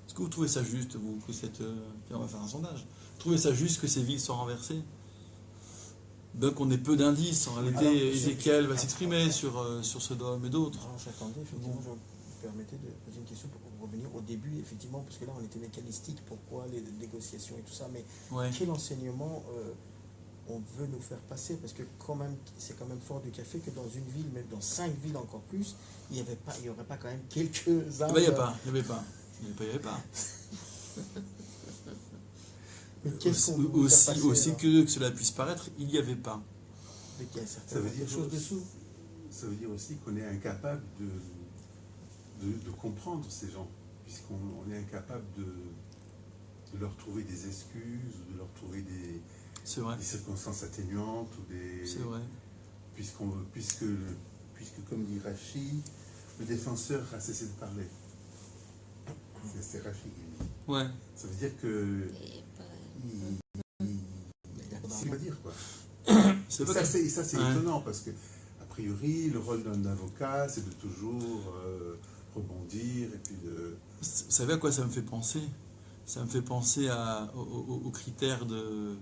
Est-ce que vous trouvez ça juste, vous, que on va faire un sondage. Vous trouvez ça juste que ces villes soient renversées? Donc on ait peu d'indices. En réalité, Ézéchiel va s'exprimer sur Sodome et d'autres. Alors j'attendais, effectivement, je me permettais de poser une question pour revenir au début, effectivement, parce que là on était mécanistique, pourquoi les négociations et tout ça, mais Ouais. quel enseignement on veut nous faire passer? Parce que c'est quand même fort du café que dans une ville, même dans 5 villes encore plus, il n'y aurait pas quand même quelques-uns. Il n'y avait pas. Mais qu'est-ce qu'on veut nous faire passer, Aussi alors? curieux que cela puisse paraître, il n'y avait pas. Mais qu'il y a Ça certainement veut dire quelque chose dessous. Ça veut dire aussi qu'on est incapable de comprendre ces gens, puisqu'on est incapable de leur trouver des excuses, ou de leur trouver C'est vrai. des circonstances atténuantes, ou des... C'est vrai. puisque, comme dit Rachid, le défenseur a cessé de parler. C'est Rachid qui dit. Ouais. Ça veut dire que... Et pas- C'est quoi dire, quoi. C'est Et pas ça, que- c'est Ouais. étonnant, parce que, a priori, le rôle d'un avocat, c'est de toujours rebondir, et puis de... Vous savez à quoi ça me fait penser? Ça me fait penser aux critères de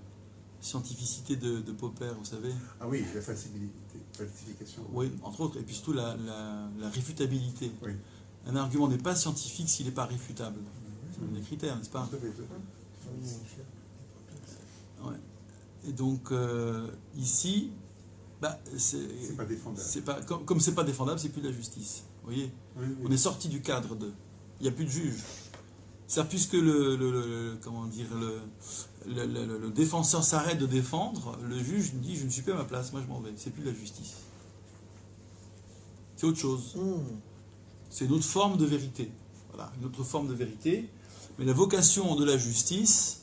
scientificité de Popper, vous savez. Ah oui, la falsification. Oui, entre autres, et puis surtout la réfutabilité. Oui. Un argument n'est pas scientifique s'il n'est pas réfutable. C'est un des critères, n'est-ce pas? Tout à fait, tout à fait. Ouais. Et donc, ici, C'est pas défendable. comme c'est pas défendable, c'est plus de la justice. Vous voyez? Oui, oui. On est sorti du cadre de... Il n'y a plus de juge. C'est puisque le défenseur s'arrête de défendre, le juge dit je ne suis plus à ma place, moi je m'en vais. C'est plus de la justice. C'est autre chose. C'est une autre forme de vérité. Voilà, une autre forme de vérité. Mais la vocation de la justice,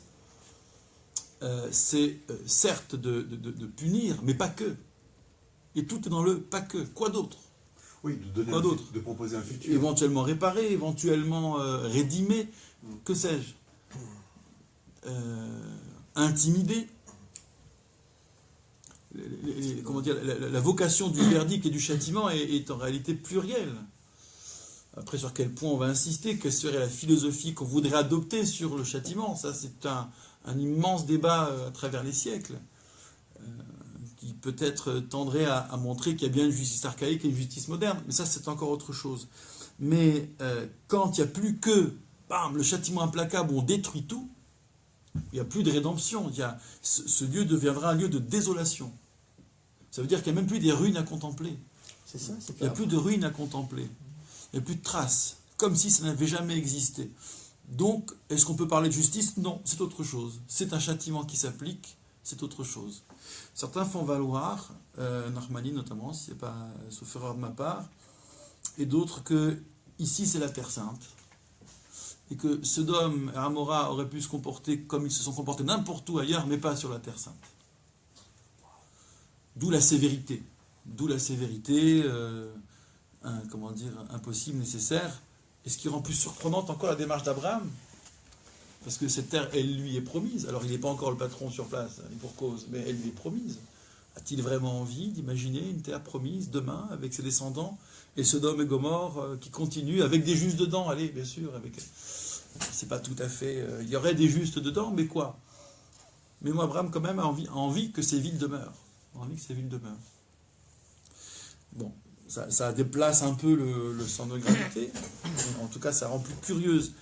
c'est certes de punir, mais pas que. Et tout est dans le pas que. Quoi d'autre? Oui, de donner Quoi d'autre? de proposer un futur. Éventuellement réparer, éventuellement rédimer, que sais-je, intimider. Comment dire, la vocation du verdict et du châtiment est en réalité plurielle. Après, sur quel point on va insister, quelle serait la philosophie qu'on voudrait adopter sur le châtiment? Ça, c'est un immense débat à travers les siècles, qui peut-être tendrait à montrer qu'il y a bien une justice archaïque et une justice moderne. Mais ça, c'est encore autre chose. Mais quand il n'y a plus que, bam, le châtiment implacable où on détruit tout, il n'y a plus de rédemption. Ce lieu deviendra un lieu de désolation. Ça veut dire qu'il n'y a même plus des ruines à contempler. C'est ça, c'est Il n'y a plus de ruines à contempler. Il n'y a plus de traces. Comme si ça n'avait jamais existé. Donc, est-ce qu'on peut parler de justice? Non, c'est autre chose. C'est un châtiment qui s'applique, c'est autre chose. Certains font valoir, Narmani notamment, si ce n'est pas sauf erreur de ma part, et d'autres que ici c'est la Terre Sainte, et que Sodome et Amora auraient pu se comporter comme ils se sont comportés n'importe où ailleurs, mais pas sur la Terre Sainte. D'où la sévérité. D'où la sévérité, comment dire, impossible, nécessaire. Et ce qui rend plus surprenante encore la démarche d'Abraham, parce que cette terre, elle lui est promise. Alors il n'est pas encore le patron sur place, et pour cause, mais elle lui est promise. A-t-il vraiment envie d'imaginer une terre promise demain avec ses descendants et Sodome et Gomorrhe qui continuent avec des justes dedans? Allez, bien sûr, c'est pas tout à fait. Il y aurait des justes dedans, mais quoi? Mais moi, Abraham, quand même, a envie que ces villes demeurent. A envie que ces villes demeurent. Bon, ça déplace un peu le centre de gravité. En tout cas, ça rend plus curieuse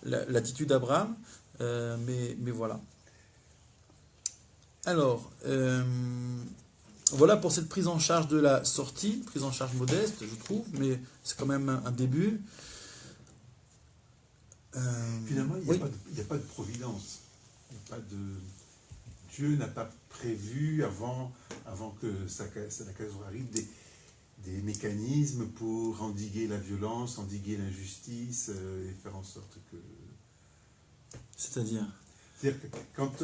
l'attitude d'Abraham. Mais voilà. Alors, voilà pour cette prise en charge de la sortie, prise en charge modeste, je trouve, mais c'est quand même un début. Finalement, il oui. n'y a pas de providence. Il n'y a pas de... Dieu n'a pas prévu, avant que la catastrophe arrive, des mécanismes pour endiguer la violence, endiguer l'injustice et faire en sorte que... C'est-à-dire que quand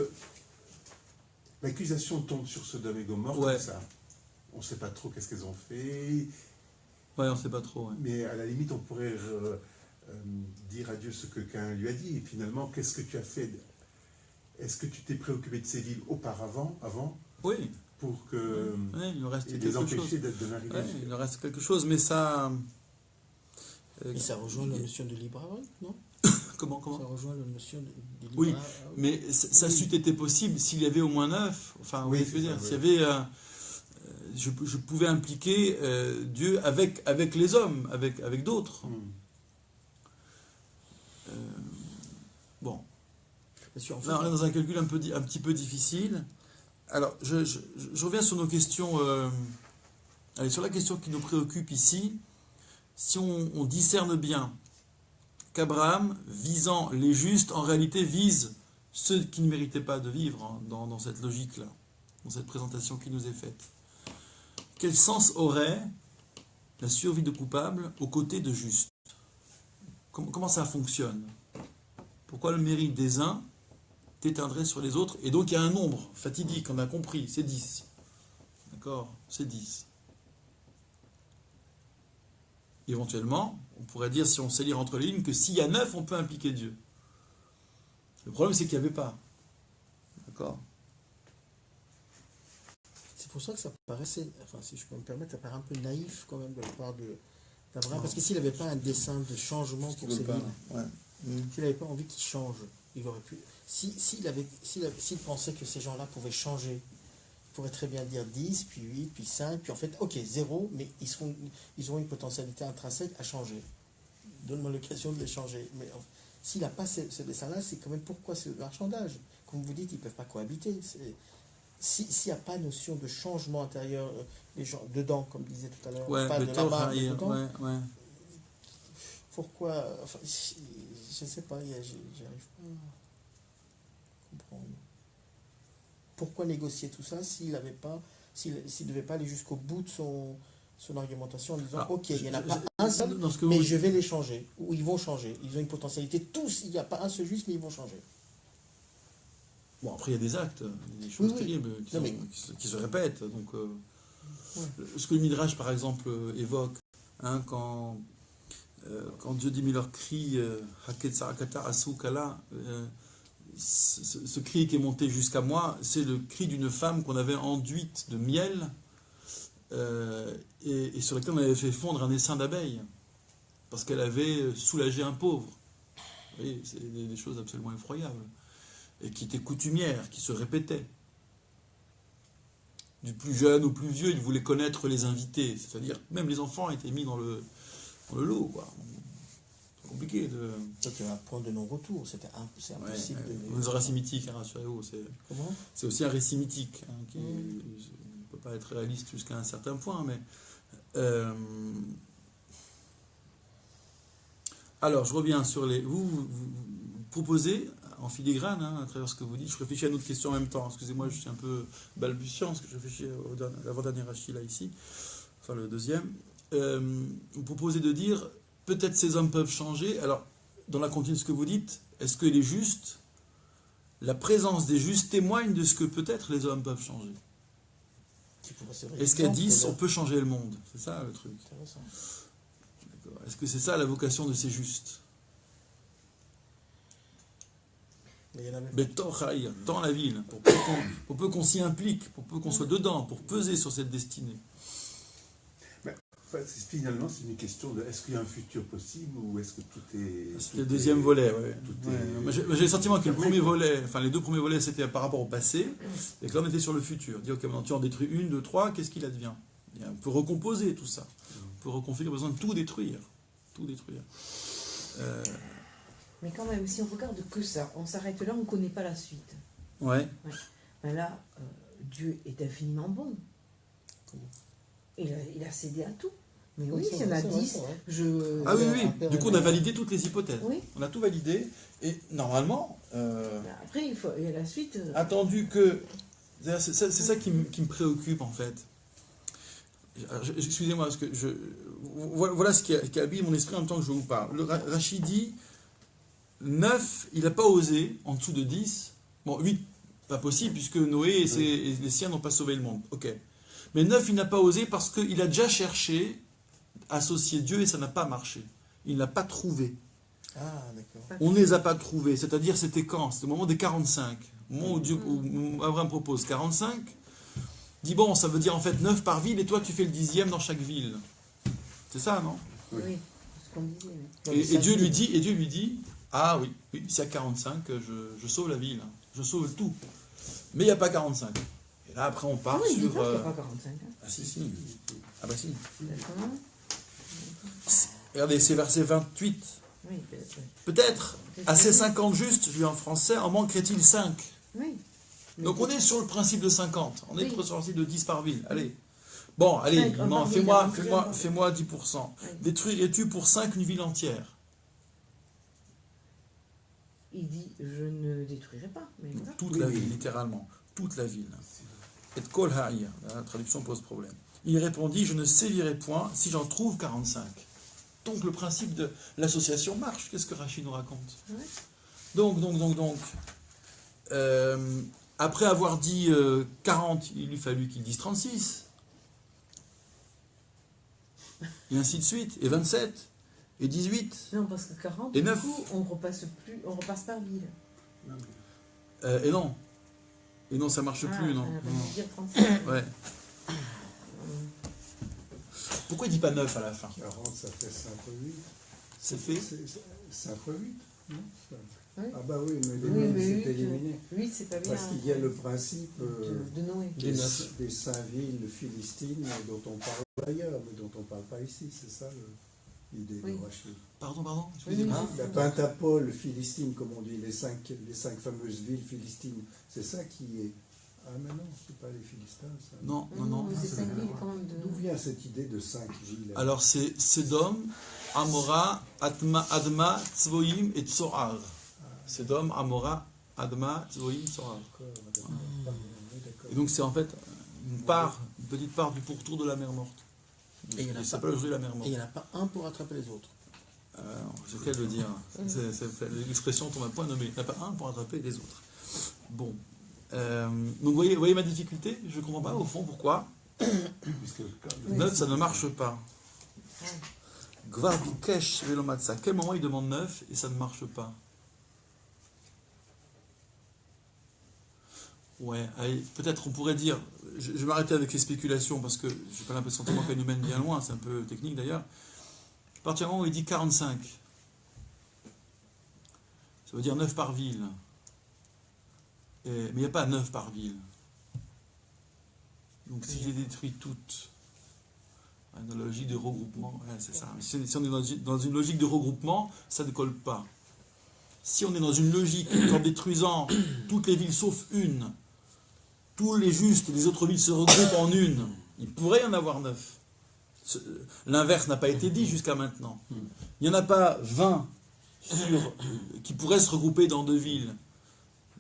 l'accusation tombe sur Sodome et Gomorrhe, ouais. Comme ça, on ne sait pas trop qu'est-ce qu'elles ont fait. Ouais, on ne sait pas trop. Ouais. Mais à la limite, on pourrait dire à Dieu ce que Caïn lui a dit. Et finalement, qu'est-ce que tu as fait? Est-ce que tu t'es préoccupé de ces villes auparavant, avant? Oui. Pour que il nous reste et quelque les empêcher chose. de n'arriver. Ouais, il nous reste quelque chose, mais ça... Et ça rejoint la notion de libre arbitre, non? Comment Ça rejoint la notion de libre Oui, arbitre. mais ça c'eût été possible s'il y avait au moins 9. Enfin, Oui, oui, je veux dire, ça, s'il y avait... je pouvais impliquer Dieu avec les hommes, avec d'autres. Bon. En fait, Là, on est dans un calcul un petit peu difficile. Alors, je reviens sur nos questions. Allez, sur la question qui nous préoccupe ici. Si on discerne bien qu'Abraham, visant les justes, en réalité vise ceux qui ne méritaient pas de vivre hein, dans cette logique-là, dans cette présentation qui nous est faite. Quel sens aurait la survie de coupables aux côtés de justes? Comment ça fonctionne? Pourquoi le mérite des uns t'éteindrait sur les autres? Et donc il y a un nombre fatidique, on a compris, c'est 10. D'accord? C'est 10. Éventuellement, on pourrait dire, si on sait lire entre les lignes, que s'il y a 9, on peut impliquer Dieu. Le problème, c'est qu'il n'y avait pas. D'accord? C'est pour ça que ça paraissait, enfin si je peux me permettre, ça paraît un peu naïf quand même de la part d'Abraham, parce que s'il n'avait pas un dessein de changement pour ces villes, s'il n'avait pas envie qu'ils changent, il aurait pu... S'il pensait que ces gens-là pouvaient changer, il pourrait très bien dire 10, puis 8, puis 5, puis en fait, ok, 0, mais ils auront une potentialité intrinsèque à changer. Donne-moi l'occasion de les changer. Mais s'il n'a pas ce dessin-là, c'est quand même pourquoi c'est le marchandage. Comme vous dites, ils ne peuvent pas cohabiter. S'il n'y a pas notion de changement intérieur, les gens dedans, comme disait tout à l'heure, pas de là-bas, mais dedans, pourquoi, enfin, je ne sais pas, j'arrive pas à comprendre. Pourquoi négocier tout ça s'il ne devait pas aller jusqu'au bout de son argumentation en disant ok, il n'y en a pas un seul, mais je vais les changer, ou ils vont changer. Ils ont une potentialité, tous, il n'y a pas un seul juste, mais ils vont changer. Bon, après, il y a des actes, des choses terribles qui se répètent. Donc, ce que le Midrash, par exemple, évoque, hein, quand Dieu dit, mais leur cri, Haketsarakata Asukala, ce cri qui est monté jusqu'à moi, c'est le cri d'une femme qu'on avait enduite de miel et sur laquelle on avait fait fondre un essaim d'abeilles parce qu'elle avait soulagé un pauvre. Vous voyez, c'est des choses absolument effroyables et qui étaient coutumières, qui se répétaient. Du plus jeune au plus vieux, il voulait connaître les invités, c'est-à-dire même les enfants étaient mis dans le lot, quoi. Compliqué de... C'était un point de non-retour, c'est impossible de... C'est un récit mythique, hein, rassurez-vous. Comment ? C'est aussi un récit mythique, hein, qui ne peut pas être réaliste jusqu'à un certain point, mais... Alors, je reviens sur les... Vous proposez, en filigrane, hein, à travers ce que vous dites, je réfléchis à une autre question en même temps, excusez-moi, je suis un peu balbutiant, parce que je réfléchis à l'avant-dernier rachis, là, ici, enfin le deuxième. Vous proposez de dire... Peut-être ces hommes peuvent changer. Alors, dans la continuité de ce que vous dites, est-ce que les justes, la présence des justes témoigne de ce que peut-être les hommes peuvent changer? Qui pourrait servir Est-ce qu'à d'exemple, 10, là. on peut changer le monde? C'est ça le truc. Intéressant. D'accord. Est-ce que c'est ça la vocation de ces justes? Mais il y en avait Betochaï, dans la ville, pour peu qu'on s'y implique, pour peu qu'on soit dedans, pour peser sur cette destinée. Enfin, finalement, c'est une question de est-ce qu'il y a un futur possible ou est-ce que tout est. C'est le deuxième volet, ouais. tout Ouais. est- Moi, j'ai le sentiment que le premier volet, enfin les deux premiers volets, c'était par rapport au passé, et que là on était sur le futur. Dire, ok, maintenant tu en détruis une, deux, trois, qu'est-ce qu'il advient? Et on peut recomposer tout ça. On peut reconfigurer, besoin de tout détruire. Tout détruire. Mais quand même, si on regarde que ça, on s'arrête là, on ne connaît pas la suite. Ouais. Ben là, Dieu est infiniment bon. Comment Il a cédé à tout. Mais Oui, oui, c'est s'il y en vrai, a c'est vrai, 10, c'est vrai. je... Ah oui, un oui. père Du et coup, on une a mère. validé toutes les hypothèses. Oui. On a tout validé, et normalement, Après, il y a la suite. attendu que. C'est ça qui me préoccupe en fait. Alors, excusez-moi, parce que voilà ce qui habille mon esprit en même temps que je vous parle. Rachid dit 9, il n'a pas osé en dessous de 10. Bon, 8, pas possible, puisque Noé et les siens n'ont pas sauvé le monde. Ok. Mais 9, il n'a pas osé parce qu'il a déjà cherché à associer Dieu et ça n'a pas marché. Il n'a pas trouvé. Ah, d'accord. On ne les a pas trouvés. C'est-à-dire, c'était quand? C'était au moment des 45. Au moment où Abraham propose 45. Dit bon, ça veut dire en fait 9 par ville et toi tu fais le 10e dans chaque ville. C'est ça, non? Oui, c'est ce qu'on disait. oui. Non, mais Et ça, Dieu lui dit, ah oui, s'il y a 45, je sauve la ville, je sauve tout. Mais il n'y a pas 45. Et là après on part Non, il dit sur... pas qu'il n'y a pas 45. Hein. Ah si. Ah bah si. D'accord. Regardez, c'est verset 28. Oui, peut-être. Peut-être, à ces 50 justes, je lis en français, en manquerait-il 5. Oui. Donc on est sur le principe de 50. On est Oui. sur le principe de 10 par ville. Allez. Bon, allez, 5, non, par ville, hein, fais-moi 10%. Oui. Détruirais-tu pour 5 une ville entière? Il dit, je ne détruirai pas. Mais voilà. Toute la ville, littéralement. Toute la ville. Et kol ha'ir. La traduction pose problème. Il répondit, je ne sévirai point si j'en trouve 45. Donc le principe de l'association marche. Qu'est-ce que Rachid nous raconte? Ouais. Donc. Après avoir dit 40, il lui fallut qu'il dise 36. Et ainsi de suite. Et 27. Et 18. Non, parce que 40, Et du 9. coup, on repasse par ville. Et non. Et non, ça marche plus, non. On va dire 35. Ouais. Pourquoi il dit pas 9 à la fin? 40, ça fait 5 fois 8. C'est fait. 5 fois 8, non Oui. Ah bah oui, mais les Oui, noms, mais c'est 8, éliminé. 8, c'est pas bien. Parce qu'il y a le principe de Noé. des 5 villes philistines dont on parle ailleurs, mais dont on ne parle pas ici. C'est ça l'idée Oui. de Rachid. Pardon, Oui, excusez-moi. La Pentapole philistine, comme on dit, les cinq fameuses villes philistines, c'est ça qui est... Ah mais non, c'est pas les Philistins, ça. Non. mais c'est 5 villes quand même. D'où vient cette idée de 5 villes? Alors c'est Sédom, Amora, Adma, Tzvoïm et Tsoar. Sédom, Amora, Adma, Tzvoïm, Tsoar. Et donc c'est en fait une petite part du pourtour de la mer morte. Et il y en a Ça pas- s'appelle aujourd'hui la mer Et morte. il n'y en a pas un pour attraper les autres. C'est le cas de le dire. L'expression tombe à point nommé. Il n'y en a pas un pour attraper les autres. Bon. Donc vous voyez ma difficulté? Je ne comprends pas au fond pourquoi. Puisque 9, ça ne marche pas. Gvar Bikesh Velomatsa. À quel moment il demande 9 et ça ne marche pas? Ouais, allez, peut-être on pourrait dire, je vais m'arrêter avec les spéculations parce que j'ai pas l'impression qu'elle nous mène bien loin, c'est un peu technique d'ailleurs. À partir du moment où il dit 45, ça veut dire 9 par ville. Mais il n'y a pas 9 par ville. Donc si je les détruis toutes, dans la logique de regroupement, ouais, c'est ça. Si on est dans une logique de regroupement, ça ne colle pas. Si on est dans une logique qu'en détruisant toutes les villes sauf une, tous les justes des autres villes se regroupent en une, il pourrait y en avoir 9. L'inverse n'a pas été dit jusqu'à maintenant. Il n'y en a pas 20 qui pourraient se regrouper dans 2 villes.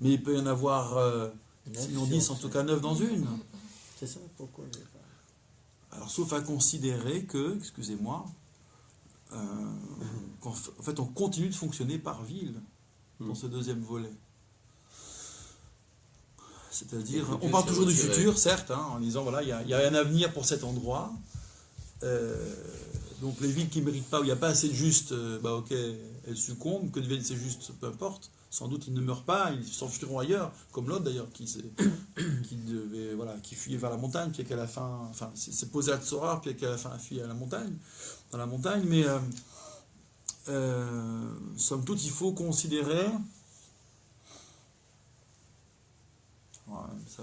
Mais il peut y en avoir, sinon 10, en tout cas 9 dans une. C'est ça, pourquoi Alors, sauf à considérer que, excusez-moi, qu'en fait, on continue de fonctionner par ville dans ce deuxième volet. C'est-à-dire, Et on parle toujours du retiré. futur, certes, hein, en disant, voilà, il y a un avenir pour cet endroit. Donc les villes qui ne méritent pas, où il n'y a pas assez de justes, ok, elles succombent. Que deviennent ces justes, peu importe. Sans doute ils ne meurent pas, ils s'enfuiront ailleurs, comme l'autre d'ailleurs, qui fuyait vers la montagne, puis qu'à la fin, enfin, s'est posé à Tzora, puis qu'à la fin a fui à la montagne, dans la montagne. Mais somme toute, il faut considérer. Ouais,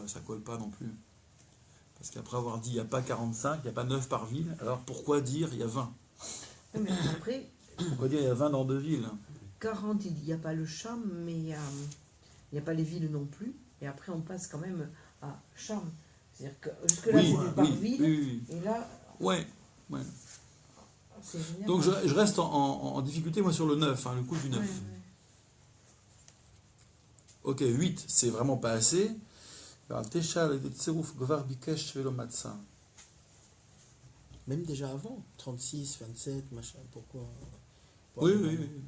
ça colle pas non plus. Parce qu'après avoir dit il n'y a pas 45, il n'y a pas 9 par ville, alors pourquoi dire il y a 20 ? Oui, mais après, Pourquoi dire il y a 20 dans 2 villes ? 40, il n'y a pas le Cham, mais il n'y a pas les villes non plus. Et après, on passe quand même à Cham. C'est-à-dire que jusque-là, c'était par ville. oui. Et là, Ouais. c'est génial. Donc je reste en difficulté, moi, sur le 9, hein, le coup du 9. Ouais. Ok, 8, c'est vraiment pas assez. Alors, Téchal et Tserouf Gvar Bikesh Velo Matsa. Même déjà avant, 36, 27, machin, pourquoi Oui,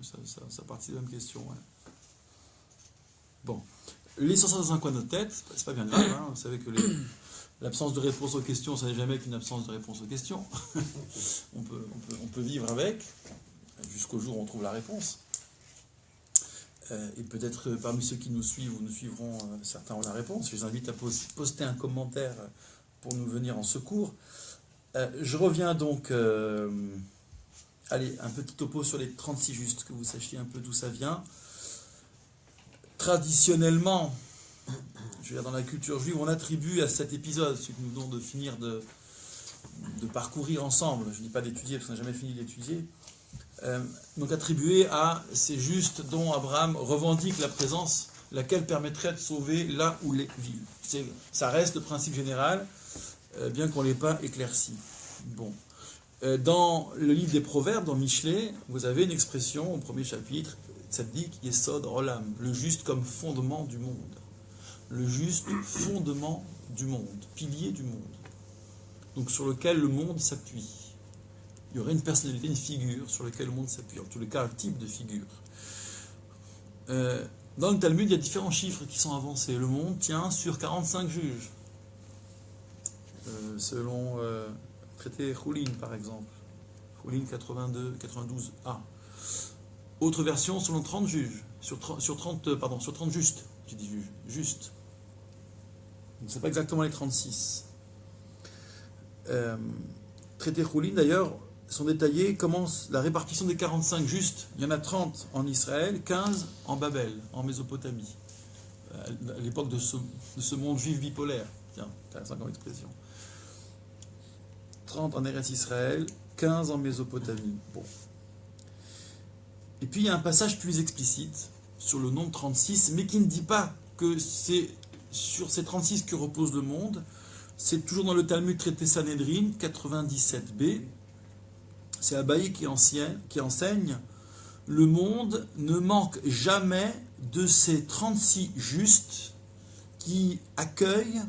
ça participe de la même question. Ouais. Bon, l'essentiel dans un coin de notre tête, c'est pas bien grave. Hein, vous savez que l'absence de réponse aux questions, ça n'est jamais qu'une absence de réponse aux questions. on peut vivre avec, jusqu'au jour où on trouve la réponse. Et peut-être parmi ceux qui nous suivent ou nous suivront, certains ont la réponse. Je les invite à poster un commentaire pour nous venir en secours. Je reviens donc... allez, un petit topo sur les 36 justes, que vous sachiez un peu d'où ça vient. Traditionnellement, je veux dire, dans la culture juive, on attribue à cet épisode, celui que nous venons de finir de parcourir ensemble, je ne dis pas d'étudier parce qu'on n'a jamais fini d'étudier, donc attribué à ces justes dont Abraham revendique la présence, laquelle permettrait de sauver là où les villes. Ça reste le principe général, bien qu'on ne l'ait pas éclairci. Bon. Dans le livre des Proverbes, dans Michelet, vous avez une expression au premier chapitre, Tzaddik Yesod Olam, le juste comme fondement du monde. Le juste fondement du monde, pilier du monde. Donc sur lequel le monde s'appuie. Il y aurait une personnalité, une figure sur laquelle le monde s'appuie. En tous les cas, un type de figure. Dans le Talmud, il y a différents chiffres qui sont avancés. Le monde tient sur 45 juges. Selon traité Choulin, par exemple. Choulin 92a. Autre version, selon 30 juges. Sur 30 justes. J'ai dit juges. Justes. Donc c'est pas exactement les 36. Traité Choulin, d'ailleurs, sont détaillés comment la répartition des 45 justes. Il y en a 30 en Israël, 15 en Babel, en Mésopotamie. À l'époque de ce monde juif bipolaire. Tiens, intéressant comme expression. 30 en Eretz Israël, 15 en Mésopotamie. Bon. Et puis il y a un passage plus explicite sur le nombre 36, mais qui ne dit pas que c'est sur ces 36 que repose le monde. C'est toujours dans le Talmud traité Sanhedrin, 97b. C'est Abaye qui enseigne « Le monde ne manque jamais de ces 36 justes qui accueillent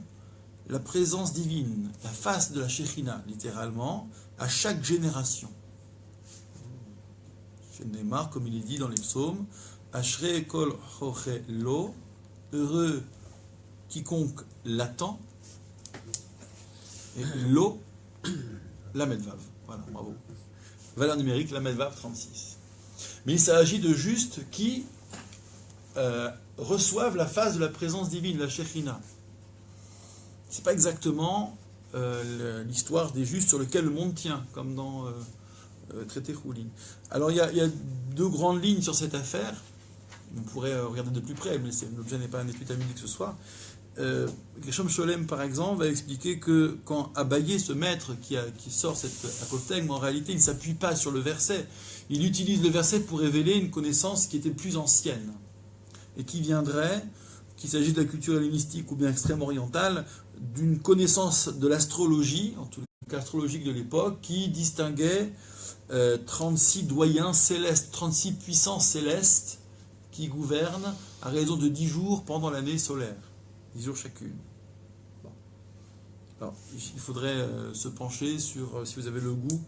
la présence divine, la face de la Shekhinah, littéralement, à chaque génération. » Chez Neymar, comme il est dit dans les psaumes, « Ashrei kol choche lo » heureux quiconque l'attend, et lo, la medvav. Voilà, bravo. Valeur numérique, la medvav 36. Mais il s'agit de justes qui reçoivent la face de la présence divine, la Shekhinah. C'est pas exactement l'histoire des justes sur lesquels le monde tient, comme dans traité Choulin. Alors il y a deux grandes lignes sur cette affaire. On pourrait regarder de plus près, mais l'objet n'est pas un étude talmudique ce soir. Gershom Sholem, par exemple, va expliquer que quand Abaye, ce maître qui sort cette apophthegme, en réalité, il ne s'appuie pas sur le verset. Il utilise le verset pour révéler une connaissance qui était plus ancienne et qui viendrait, qu'il s'agisse de la culture hellénistique ou bien extrême orientale, d'une connaissance de l'astrologie, en tout cas astrologique de l'époque, qui distinguait 36 doyens célestes, 36 puissances célestes qui gouvernent à raison de 10 jours pendant l'année solaire. 10 jours chacune. Bon. Alors, il faudrait se pencher sur, si vous avez le goût,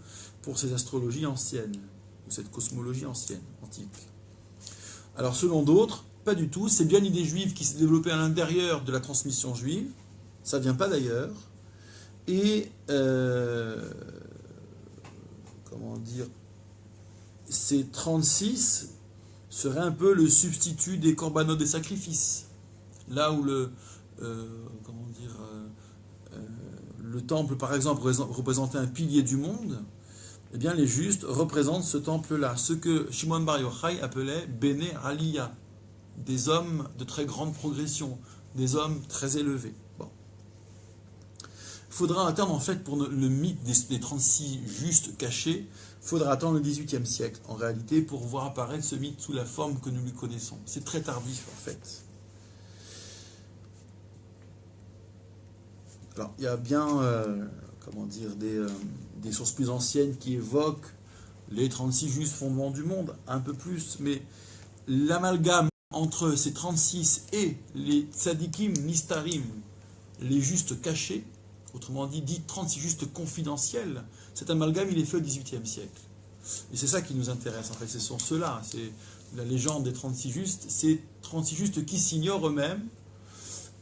pour ces astrologies anciennes, ou cette cosmologie ancienne, antique. Alors, selon d'autres, pas du tout. C'est bien l'idée juive qui s'est développée à l'intérieur de la transmission juive. Ça vient pas d'ailleurs. Et comment dire, ces 36 seraient un peu le substitut des corbanotes des sacrifices. Là où le temple, par exemple, représentait un pilier du monde, eh bien les justes représentent ce temple-là, ce que Shimon Bar Yochai appelait Bene Aliyah, des hommes de très grande progression, des hommes très élevés. Bon. Il faudra attendre, en fait, pour le mythe des 36 justes cachés, il faudra attendre le XVIIIe siècle, en réalité, pour voir apparaître ce mythe sous la forme que nous lui connaissons. C'est très tardif, en fait. Alors, il y a bien, des sources plus anciennes qui évoquent les 36 justes fondements du monde, un peu plus, mais l'amalgame entre ces 36 et les tzadikim nistarim, les justes cachés, autrement dit 36 justes confidentiels, cet amalgame, il est fait au XVIIIe siècle. Et c'est ça qui nous intéresse, en fait, ce sont ceux-là, c'est la légende des 36 justes, ces 36 justes qui s'ignorent eux-mêmes,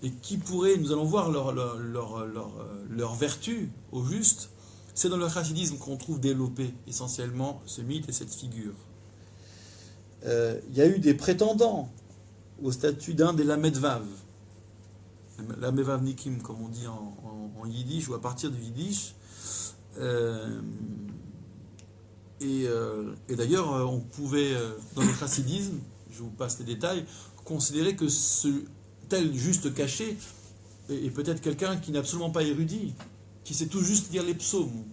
et qui pourraient, nous allons voir leur vertu au juste, c'est dans le chassidisme qu'on trouve développé essentiellement ce mythe et cette figure. Il y a eu des prétendants au statut d'un des Lamedvav, Lamevavnikim, comme on dit en yiddish, ou à partir du yiddish. Et d'ailleurs, on pouvait, dans le chassidisme, je vous passe les détails, considérer que ce tel juste caché est peut-être quelqu'un qui n'est absolument pas érudit, qui sait tout juste lire les psaumes.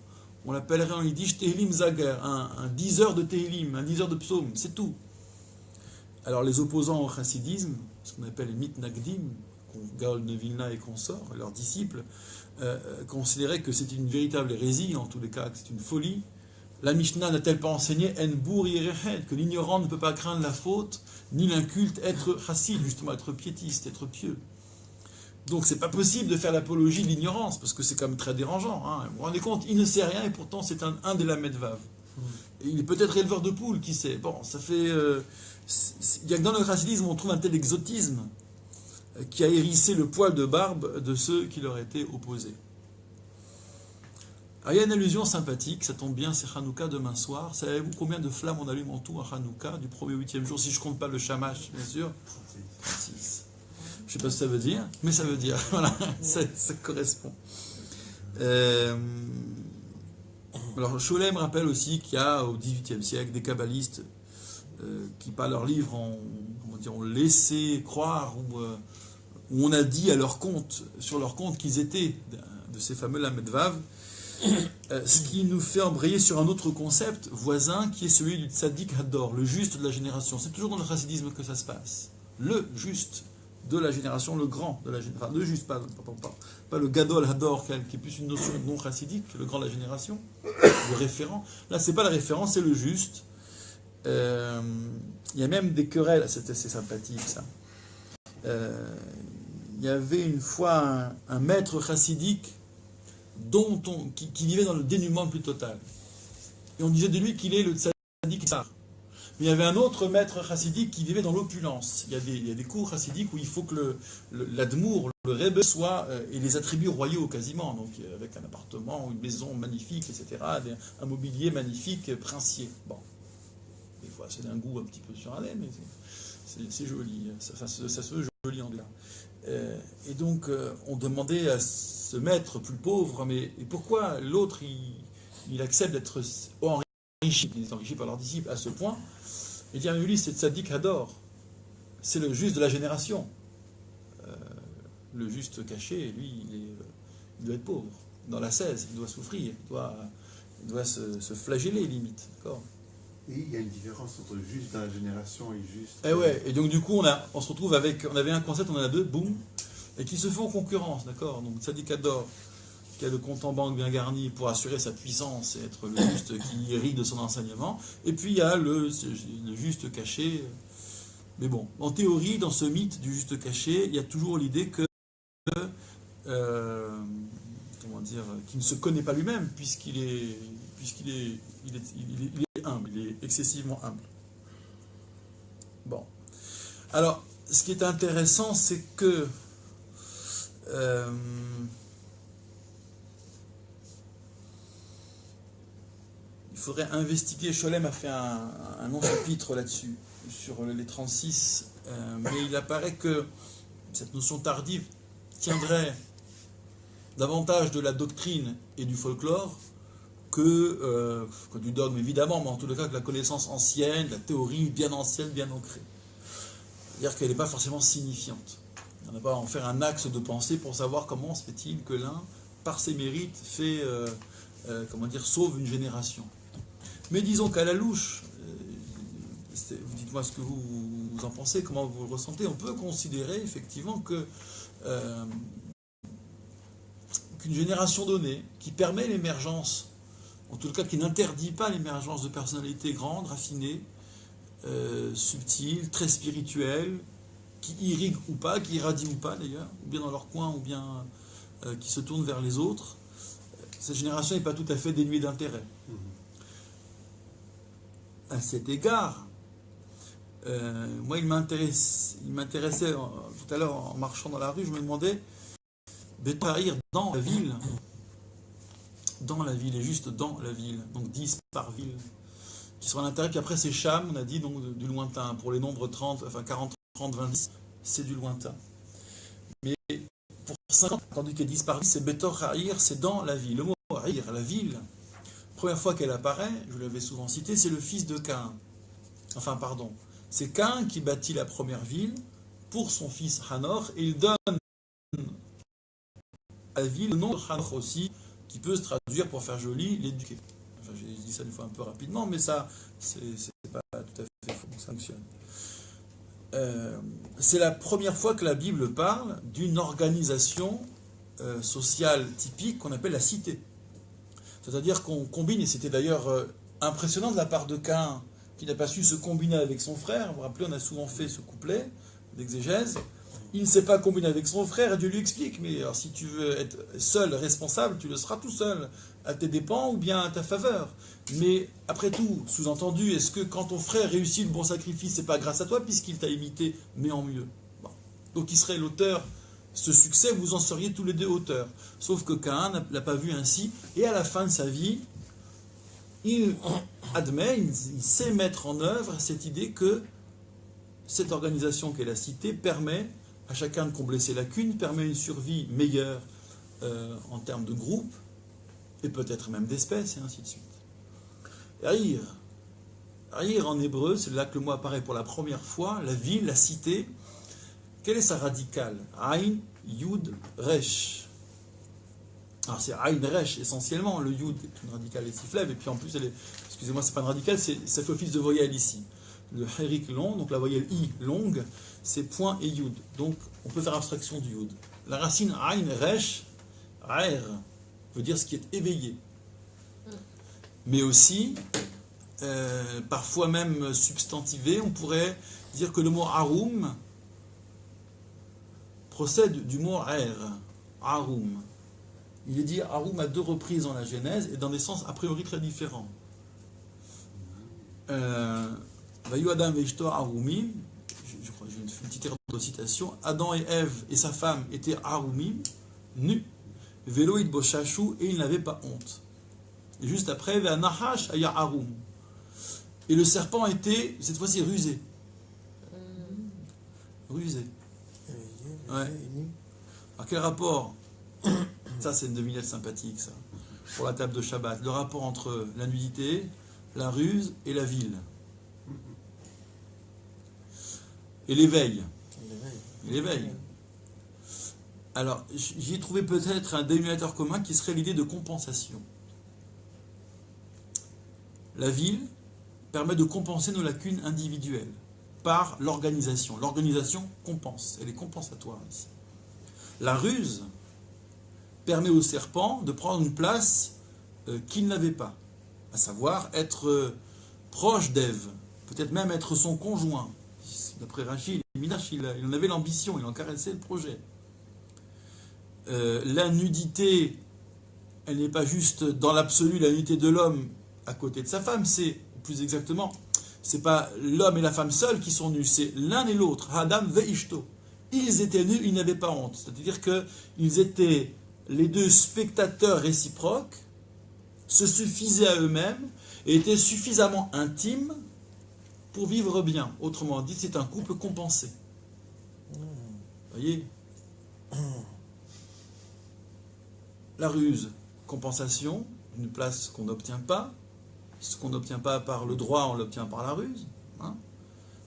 On l'appellerait en yiddish Tehillim Zager, un diseur de Tehillim, un diseur de psaumes, c'est tout. Alors les opposants au chassidisme, ce qu'on appelle les mitnagdim, Gaon de Vilna et consorts, leurs disciples, considéraient que c'est une véritable hérésie, en tous les cas que c'est une folie. La Mishnah n'a-t-elle pas enseigné En bour yerechet, que l'ignorant ne peut pas craindre la faute, ni l'inculte être chassid, justement être piétiste, être pieux. Donc c'est pas possible de faire l'apologie de l'ignorance, parce que c'est quand même très dérangeant. Hein. Vous vous rendez compte, il ne sait rien et pourtant c'est un des Lamedvav. Et il est peut-être éleveur de poules, qui sait. Bon, ça fait. Il y a que dans le chassidisme on trouve un tel exotisme qui a hérissé le poil de barbe de ceux qui leur étaient opposés. Alors, il y a une allusion sympathique, ça tombe bien, c'est Hanouka demain soir. Savez-vous combien de flammes on allume en tout à Hanouka, du 1er au 8e jour, si je ne compte pas le shamash, bien sûr 36. Je ne sais pas ce que ça veut dire, mais ça veut dire, voilà, ça correspond. Alors, Scholem rappelle aussi qu'il y a au XVIIIe siècle des kabbalistes qui, par leurs livres, ont laissé croire où on a dit sur leur compte qu'ils étaient de ces fameux Lamedvav. Ce qui nous fait embrayer sur un autre concept voisin qui est celui du tzaddik hador, le juste de la génération. C'est toujours dans le chassidisme que ça se passe. Le juste de la génération, le grand de la génération. Enfin, le juste, pas le gadol hador, qui est plus une notion non chassidique, le grand de la génération, le référent. Là, c'est pas le référent, c'est le juste. Il y a même des querelles, c'est assez sympathique ça. Il y avait une fois un maître chassidique qui vivait dans le dénuement le plus total. Et on disait de lui qu'il est le tzaddik tsar. Mais il y avait un autre maître chassidique qui vivait dans l'opulence. Il y a des cours chassidiques où il faut que l'admour, le rebbe, ait les attributs royaux quasiment, donc avec un appartement, une maison magnifique, etc., un mobilier magnifique, princier. Bon, des fois c'est d'un goût un petit peu suranné, mais c'est joli, ça se veut joli en tout cas. Et donc on demandait à ce maître plus pauvre, mais pourquoi l'autre il accepte d'être enrichi, il est enrichi par leurs disciples à ce point. Et dire, mais lui c'est tzaddik hador, c'est le juste de la génération. Le juste caché, lui il doit être pauvre, dans la 16, il doit souffrir, il doit se flageller limite, d'accord. Et il y a une différence entre juste dans la génération et juste... Et ouais, et donc du coup on se retrouve on avait un concept, on en a deux, boum, et qui se font en concurrence, d'accord. Donc tzaddik hador, qui a le compte en banque bien garni pour assurer sa puissance et être le juste qui hérite de son enseignement, et puis il y a le juste caché. Mais bon, en théorie, dans ce mythe du juste caché, il y a toujours l'idée que qu'il ne se connaît pas lui-même, puisqu'il est humble, il est excessivement humble. Bon. Alors, ce qui est intéressant, c'est que il faudrait investiguer. Scholem a fait un long chapitre là-dessus, sur les 36, mais il apparaît que cette notion tardive tiendrait davantage de la doctrine et du folklore que du dogme, évidemment, mais en tout cas que la connaissance ancienne, la théorie bien ancienne, bien ancrée. C'est-à-dire qu'elle n'est pas forcément signifiante. On n'a pas à en faire un axe de pensée pour savoir comment se fait-il que l'un, par ses mérites, sauve une génération. Mais disons qu'à la louche, vous dites-moi ce que vous en pensez, comment vous le ressentez, on peut considérer effectivement que qu'une génération donnée, qui permet l'émergence, en tout cas qui n'interdit pas l'émergence de personnalités grandes, raffinées, subtiles, très spirituelles, qui irriguent ou pas, qui irradient ou pas d'ailleurs, ou bien dans leur coin, ou bien qui se tournent vers les autres, cette génération n'est pas tout à fait dénuée d'intérêt. À cet égard, moi il m'intéressait tout à l'heure en marchant dans la rue, je me demandais Bétaïr dans la ville, et juste dans la ville, donc 10 par ville, qui sont à l'intérieur, puis après c'est Cham, on a dit, donc du lointain, pour les nombres 30, enfin 40, 30, 20, c'est du lointain. Mais pour 50, tandis que 10 par ville, c'est Bétor Haïr, c'est dans la ville. Le mot Haïr, la ville, première fois qu'elle apparaît, je l'avais souvent cité, c'est le fils de Caïn. Enfin, pardon, c'est Caïn qui bâtit la première ville pour son fils Hanor, et il donne à la ville le nom de Hanor aussi, qui peut se traduire, pour faire joli, l'éduqué. Enfin, j'ai dit ça une fois un peu rapidement, mais ça, c'est pas tout à fait faux, ça fonctionne. C'est la première fois que la Bible parle d'une organisation sociale typique qu'on appelle la cité. C'est-à-dire qu'on combine, et c'était d'ailleurs impressionnant de la part de Caïn, qui n'a pas su se combiner avec son frère. Vous vous rappelez, on a souvent fait ce couplet d'exégèse. Il ne s'est pas combiné avec son frère, et Dieu lui explique, mais alors, si tu veux être seul responsable, tu le seras tout seul, à tes dépens ou bien à ta faveur. Mais après tout, sous-entendu, est-ce que quand ton frère réussit le bon sacrifice, c'est pas grâce à toi, puisqu'il t'a imité, mais en mieux? Bon. Donc il serait l'auteur, ce succès, vous en seriez tous les deux auteurs. Sauf que Caïn ne l'a pas vu ainsi, et à la fin de sa vie, il admet, il sait mettre en œuvre cette idée que cette organisation qu'est la cité permet à chacun de combler ses lacunes, permet une survie meilleure en termes de groupe, et peut-être même d'espèces, et ainsi de suite. Haïr en hébreu, c'est là que le mot apparaît pour la première fois, la ville, la cité. Quelle est sa radicale? Aïn, Yud, Resh. Alors c'est Aïn, Resh essentiellement, le Yud est une radicale et siflève, et puis en plus, excusez-moi, c'est pas une radicale, ça fait office de voyelle ici. Le Hérik long, donc la voyelle I longue, c'est point et Yud. Donc on peut faire abstraction du Yud. La racine Aïn, Resh, Aïr, veut dire ce qui est éveillé. Mais aussi, parfois même substantivé, on pourrait dire que le mot Arum procède du mot Air. Arum. Il est dit Arum à 2 reprises dans la Genèse et dans des sens a priori très différents. Vayu Adam veishto Arumim, je crois que j'ai une petite erreur de citation. Adam et Ève et sa femme étaient Arumim, nus. Vélo it boshashu, et ils n'avaient pas honte. Et juste après, Nahash aya Arum. Et le serpent était, cette fois-ci, rusé. Rusé. Ouais. Alors quel rapport? Ça, c'est une devinette sympathique, ça. Pour la table de Shabbat. Le rapport entre la nudité, la ruse et la ville. Et l'éveil. Et l'éveil. Alors, j'y ai trouvé peut-être un dénominateur commun qui serait l'idée de compensation. La ville permet de compenser nos lacunes individuelles par l'organisation. L'organisation compense, elle est compensatoire ici. La ruse permet au serpent de prendre une place qu'il n'avait pas, à savoir être proche d'Ève, peut-être même être son conjoint. D'après Rachid, Minash, il en avait l'ambition, il en caressait le projet. La nudité, elle n'est pas juste dans l'absolu la nudité de l'homme à côté de sa femme, c'est plus exactement C'est pas l'homme et la femme seuls qui sont nus, c'est l'un et l'autre. Adam ve'ishto. Ils étaient nus, ils n'avaient pas honte. C'est-à-dire qu'ils étaient les deux spectateurs réciproques, se suffisaient à eux-mêmes et étaient suffisamment intimes pour vivre bien. Autrement dit, c'est un couple compensé. Vous voyez? La ruse, compensation, une place qu'on n'obtient pas. Ce qu'on n'obtient pas par le droit, on l'obtient par la ruse. Hein.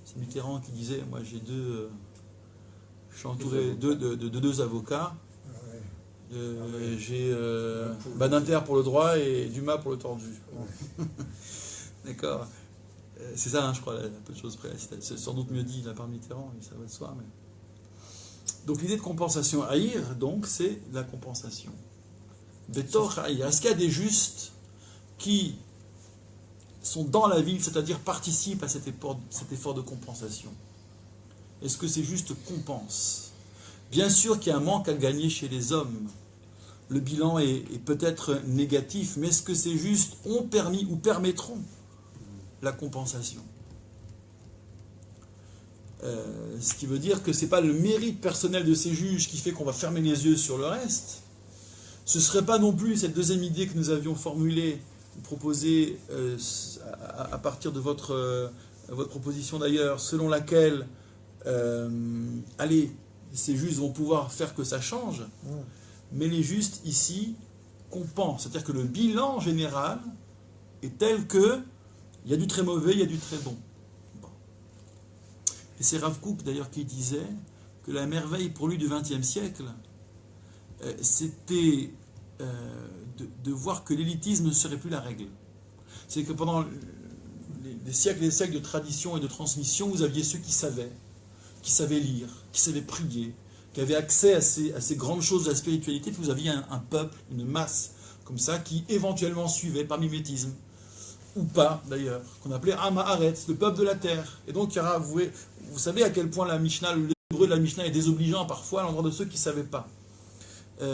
C'est Mitterrand qui disait, moi j'ai je suis entouré de deux avocats. J'ai Badinter pour le droit et Dumas pour le tordu. D'accord. C'est ça, hein, je crois, un peu de choses près. C'est sans doute mieux dit là par Mitterrand, mais ça va de soi. Mais... Donc l'idée de compensation, haïr, donc, c'est la compensation. Betor haïr. Est-ce qu'il y a des justes qui sont dans la ville, c'est-à-dire participent à cet effort de compensation? Est-ce que ces justes compensent? Bien sûr qu'il y a un manque à gagner chez les hommes. Le bilan est peut-être négatif, mais est-ce que ces justes ont permis ou permettront la compensation? Ce qui veut dire que ce n'est pas le mérite personnel de ces juges qui fait qu'on va fermer les yeux sur le reste. Ce ne serait pas non plus cette deuxième idée que nous avions formulée, proposée à partir de votre proposition d'ailleurs, selon laquelle ces justes vont pouvoir faire que ça change, mais les justes ici compensent. C'est-à-dire que le bilan général est tel que il y a du très mauvais, il y a du très bon. Et c'est Rav Kook d'ailleurs qui disait que la merveille pour lui du XXe siècle, c'était de voir que l'élitisme ne serait plus la règle. C'est que pendant des siècles et des siècles de tradition et de transmission, vous aviez ceux qui savaient lire, qui savaient prier, qui avaient accès à ces grandes choses de la spiritualité, puis vous aviez un peuple, une masse, comme ça, qui éventuellement suivait par mimétisme, ou pas d'ailleurs, qu'on appelait Am Haaretz, le peuple de la terre. Et donc, il y aura, vous savez à quel point la Mishnah, l'hébreu de la Mishnah est désobligeant parfois à l'endroit de ceux qui ne savaient pas. On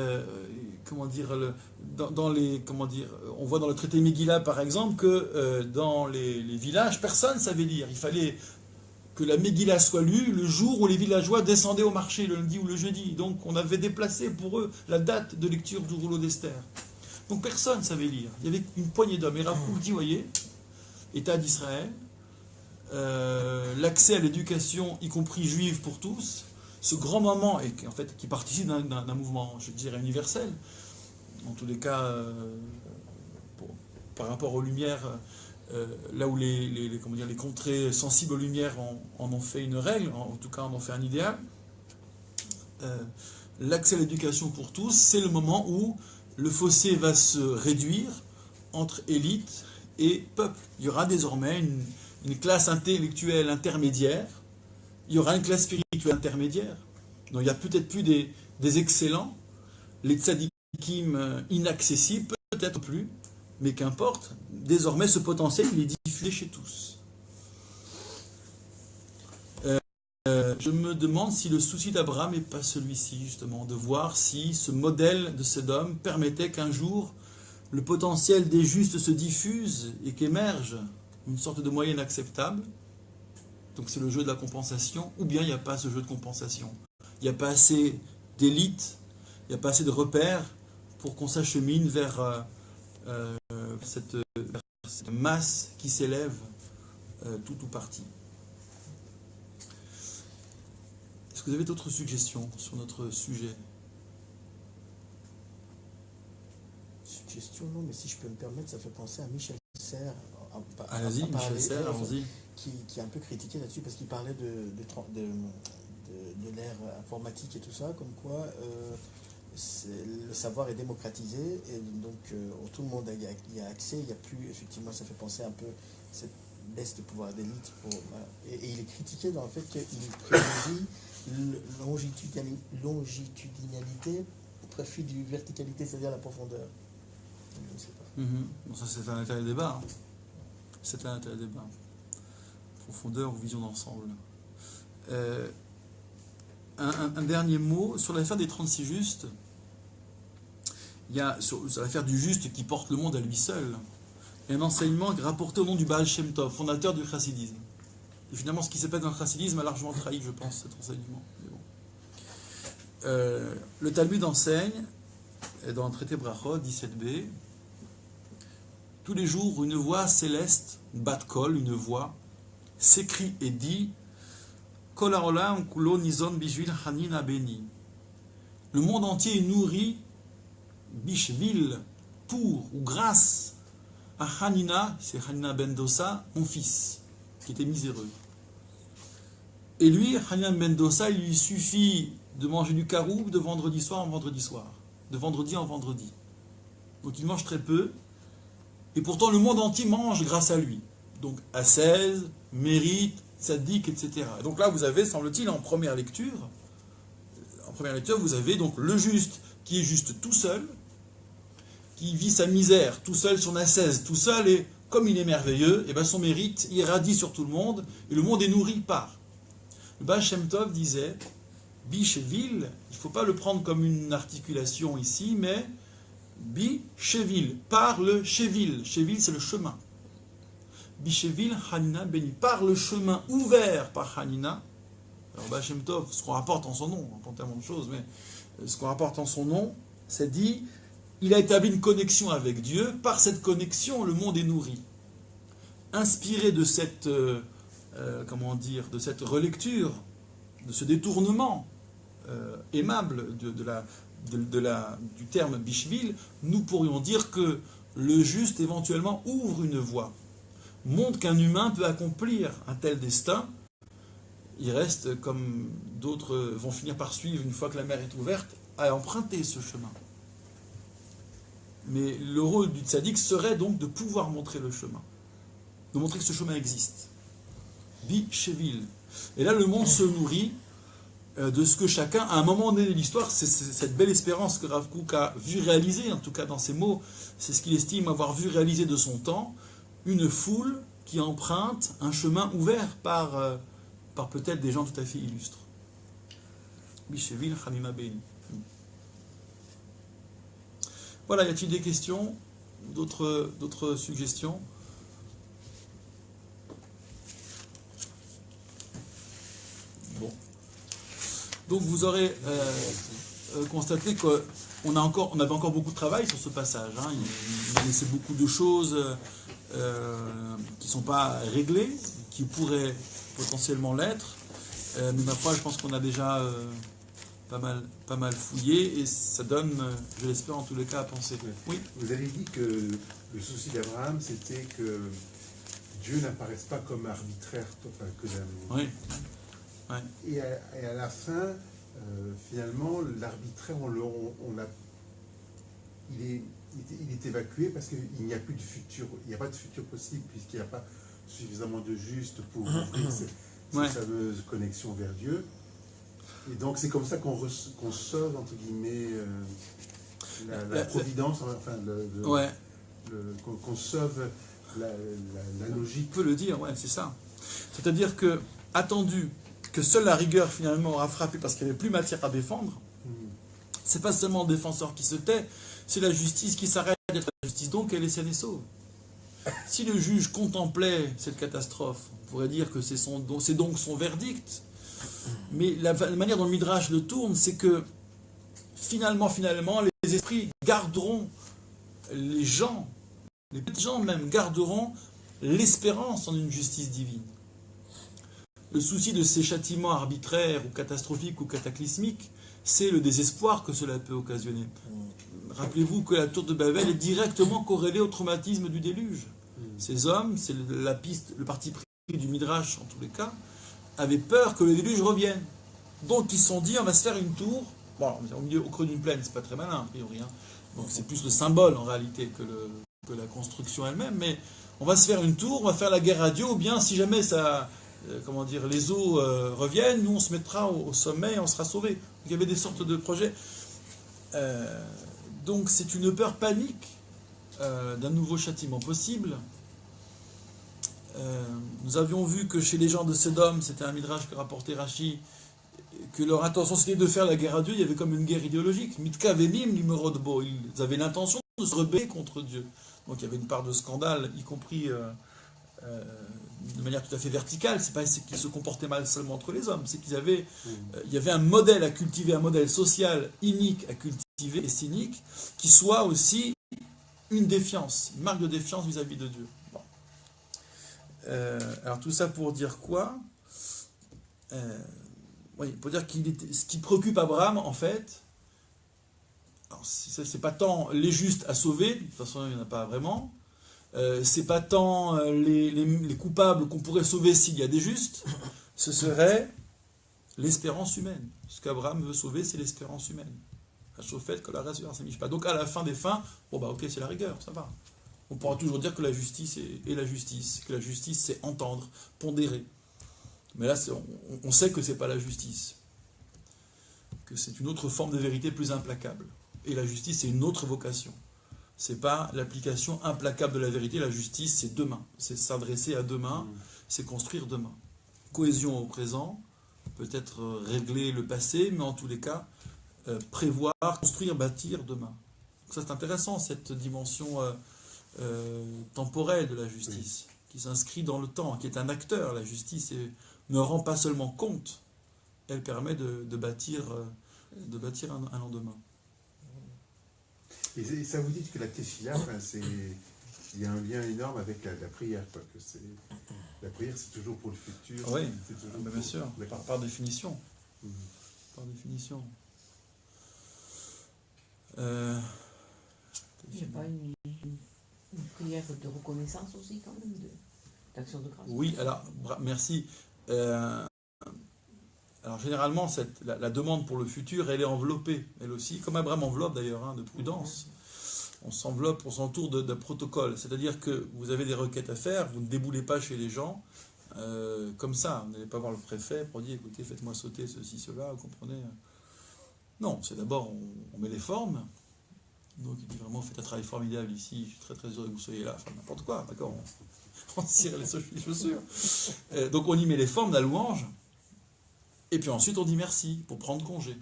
voit dans le traité Megillah par exemple que dans les villages, personne ne savait lire. Il fallait que la Megillah soit lue le jour où les villageois descendaient au marché, le lundi ou le jeudi. Donc on avait déplacé pour eux la date de lecture du rouleau d'Esther. Donc personne ne savait lire. Il y avait une poignée d'hommes. Et Rav Kook dit, voyez, État d'Israël, l'accès à l'éducation, y compris juive pour tous, ce grand moment, et en fait, qui participe d'un mouvement, je dirais, universel, en tous les cas, par rapport aux Lumières, là où les contrées sensibles aux Lumières en ont fait une règle, en tout cas en ont fait un idéal, l'accès à l'éducation pour tous, c'est le moment où le fossé va se réduire entre élite et peuple. Il y aura désormais une classe intellectuelle intermédiaire, il y aura une classe spirituelle intermédiaire. Donc il n'y a peut-être plus des excellents, les tzadikim inaccessibles, peut-être plus, mais qu'importe, désormais ce potentiel il est diffusé chez tous. Je me demande si le souci d'Abraham n'est pas celui-ci, justement, de voir si ce modèle de Sodome permettait qu'un jour le potentiel des justes se diffuse et qu'émerge une sorte de moyenne acceptable. Donc c'est le jeu de la compensation, ou bien il n'y a pas ce jeu de compensation. Il n'y a pas assez d'élite, il n'y a pas assez de repères pour qu'on s'achemine vers cette masse qui s'élève tout ou partie. Est-ce que vous avez d'autres suggestions sur notre sujet? Suggestion, non, mais si je peux me permettre, ça fait penser à Michel Serres. Allez-y, Michel Serres, allons-y. Qui a un peu critiqué là-dessus parce qu'il parlait de l'ère informatique et tout ça, comme quoi le savoir est démocratisé et donc tout le monde y a accès, il n'y a plus, effectivement, ça fait penser un peu cette baisse de pouvoir d'élite. Et il est critiqué dans le fait qu'il privilégie longitudinalité au profit du verticalité, c'est-à-dire la profondeur. Je ne sais pas. Bon, ça c'est un intérêt débat. Hein. C'est un intérêt débat. Profondeur ou vision d'ensemble. Un dernier mot sur l'affaire des 36 justes. Il y a sur l'affaire du juste qui porte le monde à lui seul. et un enseignement rapporté au nom du Baal Shem Tov, fondateur du chassidisme. Et finalement, ce qui s'appelle dans le chassidisme a largement trahi, je pense, cet enseignement. Mais bon. Le Talmud enseigne, dans le traité Brachot, 17b, tous les jours, une voix céleste, bat kol, une voix, s'écrie et dit Kol haolam kulo nizon bishvil hanina beni. Le monde entier est nourri, bishvil, pour ou grâce à Hanina, c'est Hanina ben Dosa, mon fils, qui était miséreux. Et lui, Hanina ben Dosa, il lui suffit de manger du caroub de vendredi soir en vendredi soir, de vendredi en vendredi. Donc il mange très peu, et pourtant le monde entier mange grâce à lui. Donc ascèse, mérite, tzaddik, etc. Et donc là, vous avez, semble-t-il, en première lecture, vous avez donc le juste qui est juste tout seul, qui vit sa misère tout seul, son ascèse tout seul, et comme il est merveilleux, et ben son mérite irradie sur tout le monde, et le monde est nourri par. Le Baal Shem Tov disait, Bi-Shevil, il ne faut pas le prendre comme une articulation ici, mais Bi-Shevil, par le Shevil. Shevil, c'est le chemin. Bi-Shevil, Hanina, Beni, par le chemin ouvert par Hanina. Alors Baal Shem Tov, ce qu'on rapporte en son nom, on entend tellement de choses, mais ce qu'on rapporte en son nom, c'est dit, il a établi une connexion avec Dieu, par cette connexion, le monde est nourri. Inspiré de cette, de cette relecture, de ce détournement aimable du terme Bishvil, nous pourrions dire que le juste éventuellement ouvre une voie, montre qu'un humain peut accomplir un tel destin. Il reste, comme d'autres vont finir par suivre une fois que la mer est ouverte, à emprunter ce chemin. Mais le rôle du tzaddik serait donc de pouvoir montrer le chemin, de montrer que ce chemin existe. Bi-Shevil. Et là, le monde se nourrit de ce que chacun, à un moment donné de l'histoire, c'est cette belle espérance que Rav Kook a vu réaliser, en tout cas dans ses mots, c'est ce qu'il estime avoir vu réaliser de son temps, une foule qui emprunte un chemin ouvert par peut-être des gens tout à fait illustres. Bi-Shevil, Hanina Beni. Voilà, y a-t-il des questions, d'autres suggestions? Bon. Donc vous aurez constaté qu'on avait encore beaucoup de travail sur ce passage. Hein. Il laissait beaucoup de choses qui ne sont pas réglées, qui pourraient potentiellement l'être. Mais ma foi, je pense qu'on a déjà pas mal fouillé, et ça donne, je l'espère en tous les cas, à penser. Oui. Vous avez dit que le souci d'Abraham, c'était que Dieu n'apparaisse pas comme arbitraire, que oui. Ouais. Et à la fin, finalement, l'arbitraire, il est évacué parce qu'il n'y a plus de futur, il n'y a pas de futur possible puisqu'il n'y a pas suffisamment de justes pour ouvrir cette fameuse connexion vers Dieu. Et donc c'est comme ça qu'on sauve, entre guillemets, la providence, enfin, qu'on sauve la logique. On peut le dire, ouais, c'est ça. C'est-à-dire que, attendu que seule la rigueur finalement aura frappé parce qu'il n'y avait plus matière à défendre, c'est pas seulement le défenseur qui se tait, c'est la justice qui s'arrête d'être la justice, donc elle est saine et sauve. Si le juge contemplait cette catastrophe, on pourrait dire que c'est donc son verdict. Mais la manière dont le Midrash le tourne, c'est que finalement, les esprits garderont, les petits gens même, garderont l'espérance en une justice divine. Le souci de ces châtiments arbitraires ou catastrophiques ou cataclysmiques, c'est le désespoir que cela peut occasionner. Rappelez-vous que la tour de Babel est directement corrélée au traumatisme du déluge. Ces hommes, c'est le parti pris du Midrash en tous les cas, avaient peur que le déluge revienne. Donc ils se sont dit, on va se faire une tour, bon, au creux d'une plaine, c'est pas très malin a priori, hein. Donc c'est plus le symbole en réalité que la construction elle-même, mais on va se faire une tour, on va faire la guerre à Dieu, ou bien si jamais les eaux reviennent, nous on se mettra au sommet et on sera sauvés. Donc, il y avait des sortes de projets. Donc c'est une peur panique d'un nouveau châtiment possible. Nous avions vu que chez les gens de Sodome, c'était un midrash que rapportait Rashi, que leur intention c'était de faire la guerre à Dieu. Il y avait comme une guerre idéologique. Mitka Vemim, numéro de beau. Ils avaient l'intention de se rebeller contre Dieu. Donc il y avait une part de scandale, y compris de manière tout à fait verticale. C'est pas qu'ils se comportaient mal seulement entre les hommes, c'est qu'il y avait un modèle à cultiver, un modèle social inique à cultiver et cynique, qui soit aussi une défiance, une marque de défiance vis-à-vis de Dieu. Bon. Alors tout ça pour dire quoi? Oui, pour dire ce qui préoccupe Abraham, en fait, c'est pas tant les justes à sauver, de toute façon il n'y en a pas vraiment, c'est pas tant les coupables qu'on pourrait sauver s'il y a des justes, ce serait l'espérance humaine. Ce qu'Abraham veut sauver, c'est l'espérance humaine. Donc à la fin des fins, bon bah ok, c'est la rigueur, ça va. On pourra toujours dire que la justice est la justice, que la justice c'est entendre, pondérer. Mais là, on sait que c'est pas la justice, que c'est une autre forme de vérité plus implacable. Et la justice, c'est une autre vocation. C'est pas l'application implacable de la vérité. La justice, c'est demain. C'est s'adresser à demain, c'est construire demain. Cohésion au présent, peut-être régler le passé, mais en tous les cas, prévoir, construire, bâtir demain. Donc ça, c'est intéressant, cette dimension temporelle de la justice, qui s'inscrit dans le temps, qui est un acteur. La justice ne rend pas seulement compte, elle permet de bâtir un lendemain. Et ça vous dit que la tefila, il y a un lien énorme avec la prière, quoi, que la prière, c'est toujours pour le futur. Oui, bien sûr, par définition. Par définition. Il n'y a pas une prière de reconnaissance aussi, quand même, d'action de grâce? Oui, alors, merci. Alors, généralement, la demande pour le futur, elle est enveloppée, elle aussi, comme Abraham enveloppe d'ailleurs, de prudence. On s'enveloppe, on s'entoure d'un protocole. C'est-à-dire que vous avez des requêtes à faire, vous ne déboulez pas chez les gens comme ça. Vous n'allez pas voir le préfet pour dire, écoutez, faites-moi sauter ceci, cela, vous comprenez? Non, c'est d'abord, on met les formes. Donc il dit vraiment, faites un travail formidable ici, je suis très très heureux que vous soyez là, enfin n'importe quoi, d'accord, on tire les chaussures. Donc on y met les formes de la louange, et puis ensuite on dit merci, pour prendre congé.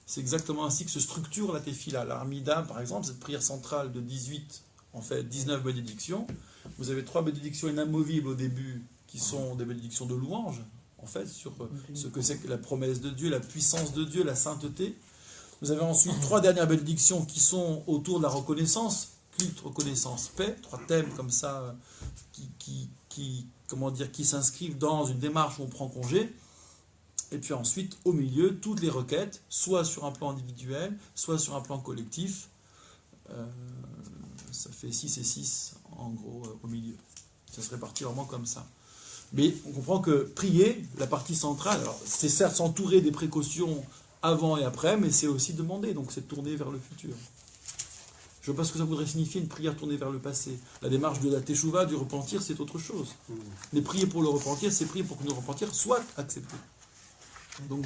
C'est exactement ainsi que se structure la tefila. L'Armida, par exemple, cette prière centrale de 19 bénédictions, vous avez 3 bénédictions inamovibles au début, qui sont des bénédictions de louange, en fait, sur ce que c'est que la promesse de Dieu, la puissance de Dieu, la sainteté. Vous avez ensuite 3 dernières bénédictions qui sont autour de la reconnaissance, culte, reconnaissance, paix, 3 thèmes comme ça qui s'inscrivent dans une démarche où on prend congé. Et puis ensuite, au milieu, toutes les requêtes, soit sur un plan individuel, soit sur un plan collectif. Ça fait 6 et 6, en gros, au milieu. Ça se répartit vraiment comme ça. Mais on comprend que prier, la partie centrale, alors c'est certes s'entourer des précautions avant et après, mais c'est aussi demander, donc c'est tourner vers le futur. Je ne sais pas ce que ça voudrait signifier une prière tournée vers le passé. La démarche de la teshuva, du repentir, c'est autre chose. Mais prier pour le repentir, c'est prier pour que notre repentir soit accepté. Donc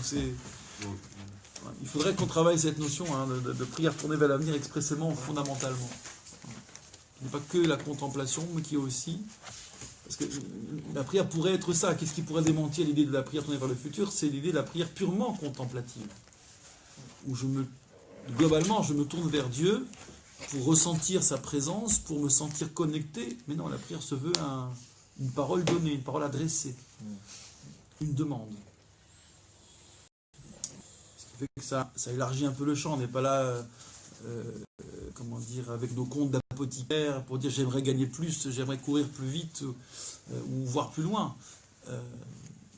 il faudrait qu'on travaille cette notion de prière tournée vers l'avenir expressément, fondamentalement. Il n'est pas que la contemplation, mais qui est aussi... Parce que la prière pourrait être ça. Qu'est-ce qui pourrait démentir l'idée de la prière tournée vers le futur? C'est l'idée de la prière purement contemplative. Où globalement, je me tourne vers Dieu pour ressentir sa présence, pour me sentir connecté. Mais non, la prière se veut une parole donnée, une parole adressée, une demande. Ce qui fait que ça élargit un peu le champ. On n'est pas là, avec nos comptes d'apothicaire pour dire j'aimerais gagner plus, j'aimerais courir plus vite ou voir plus loin.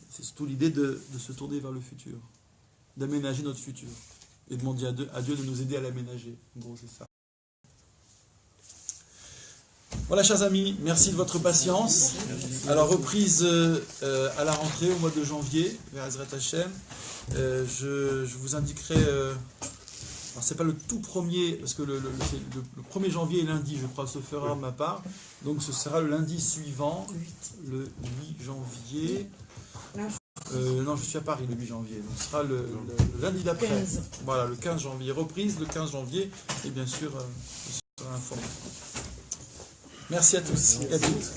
C'est surtout l'idée de se tourner vers le futur, d'aménager notre futur et demander à Dieu de nous aider à l'aménager. En gros, c'est ça. Voilà, chers amis, merci de votre patience. Alors, reprise à la rentrée au mois de janvier, vers Ezrat Hashem. Je vous indiquerai... alors, c'est pas le tout premier, parce que le 1er janvier est lundi, je crois, se fera de ma part. Donc, ce sera le lundi suivant, le 8 janvier. Non, je suis à Paris le 8 janvier. Donc, ce sera le lundi d'après. Voilà, le 15 janvier. Reprise le 15 janvier. Et bien sûr, je serai informé. Merci à tous et à toutes.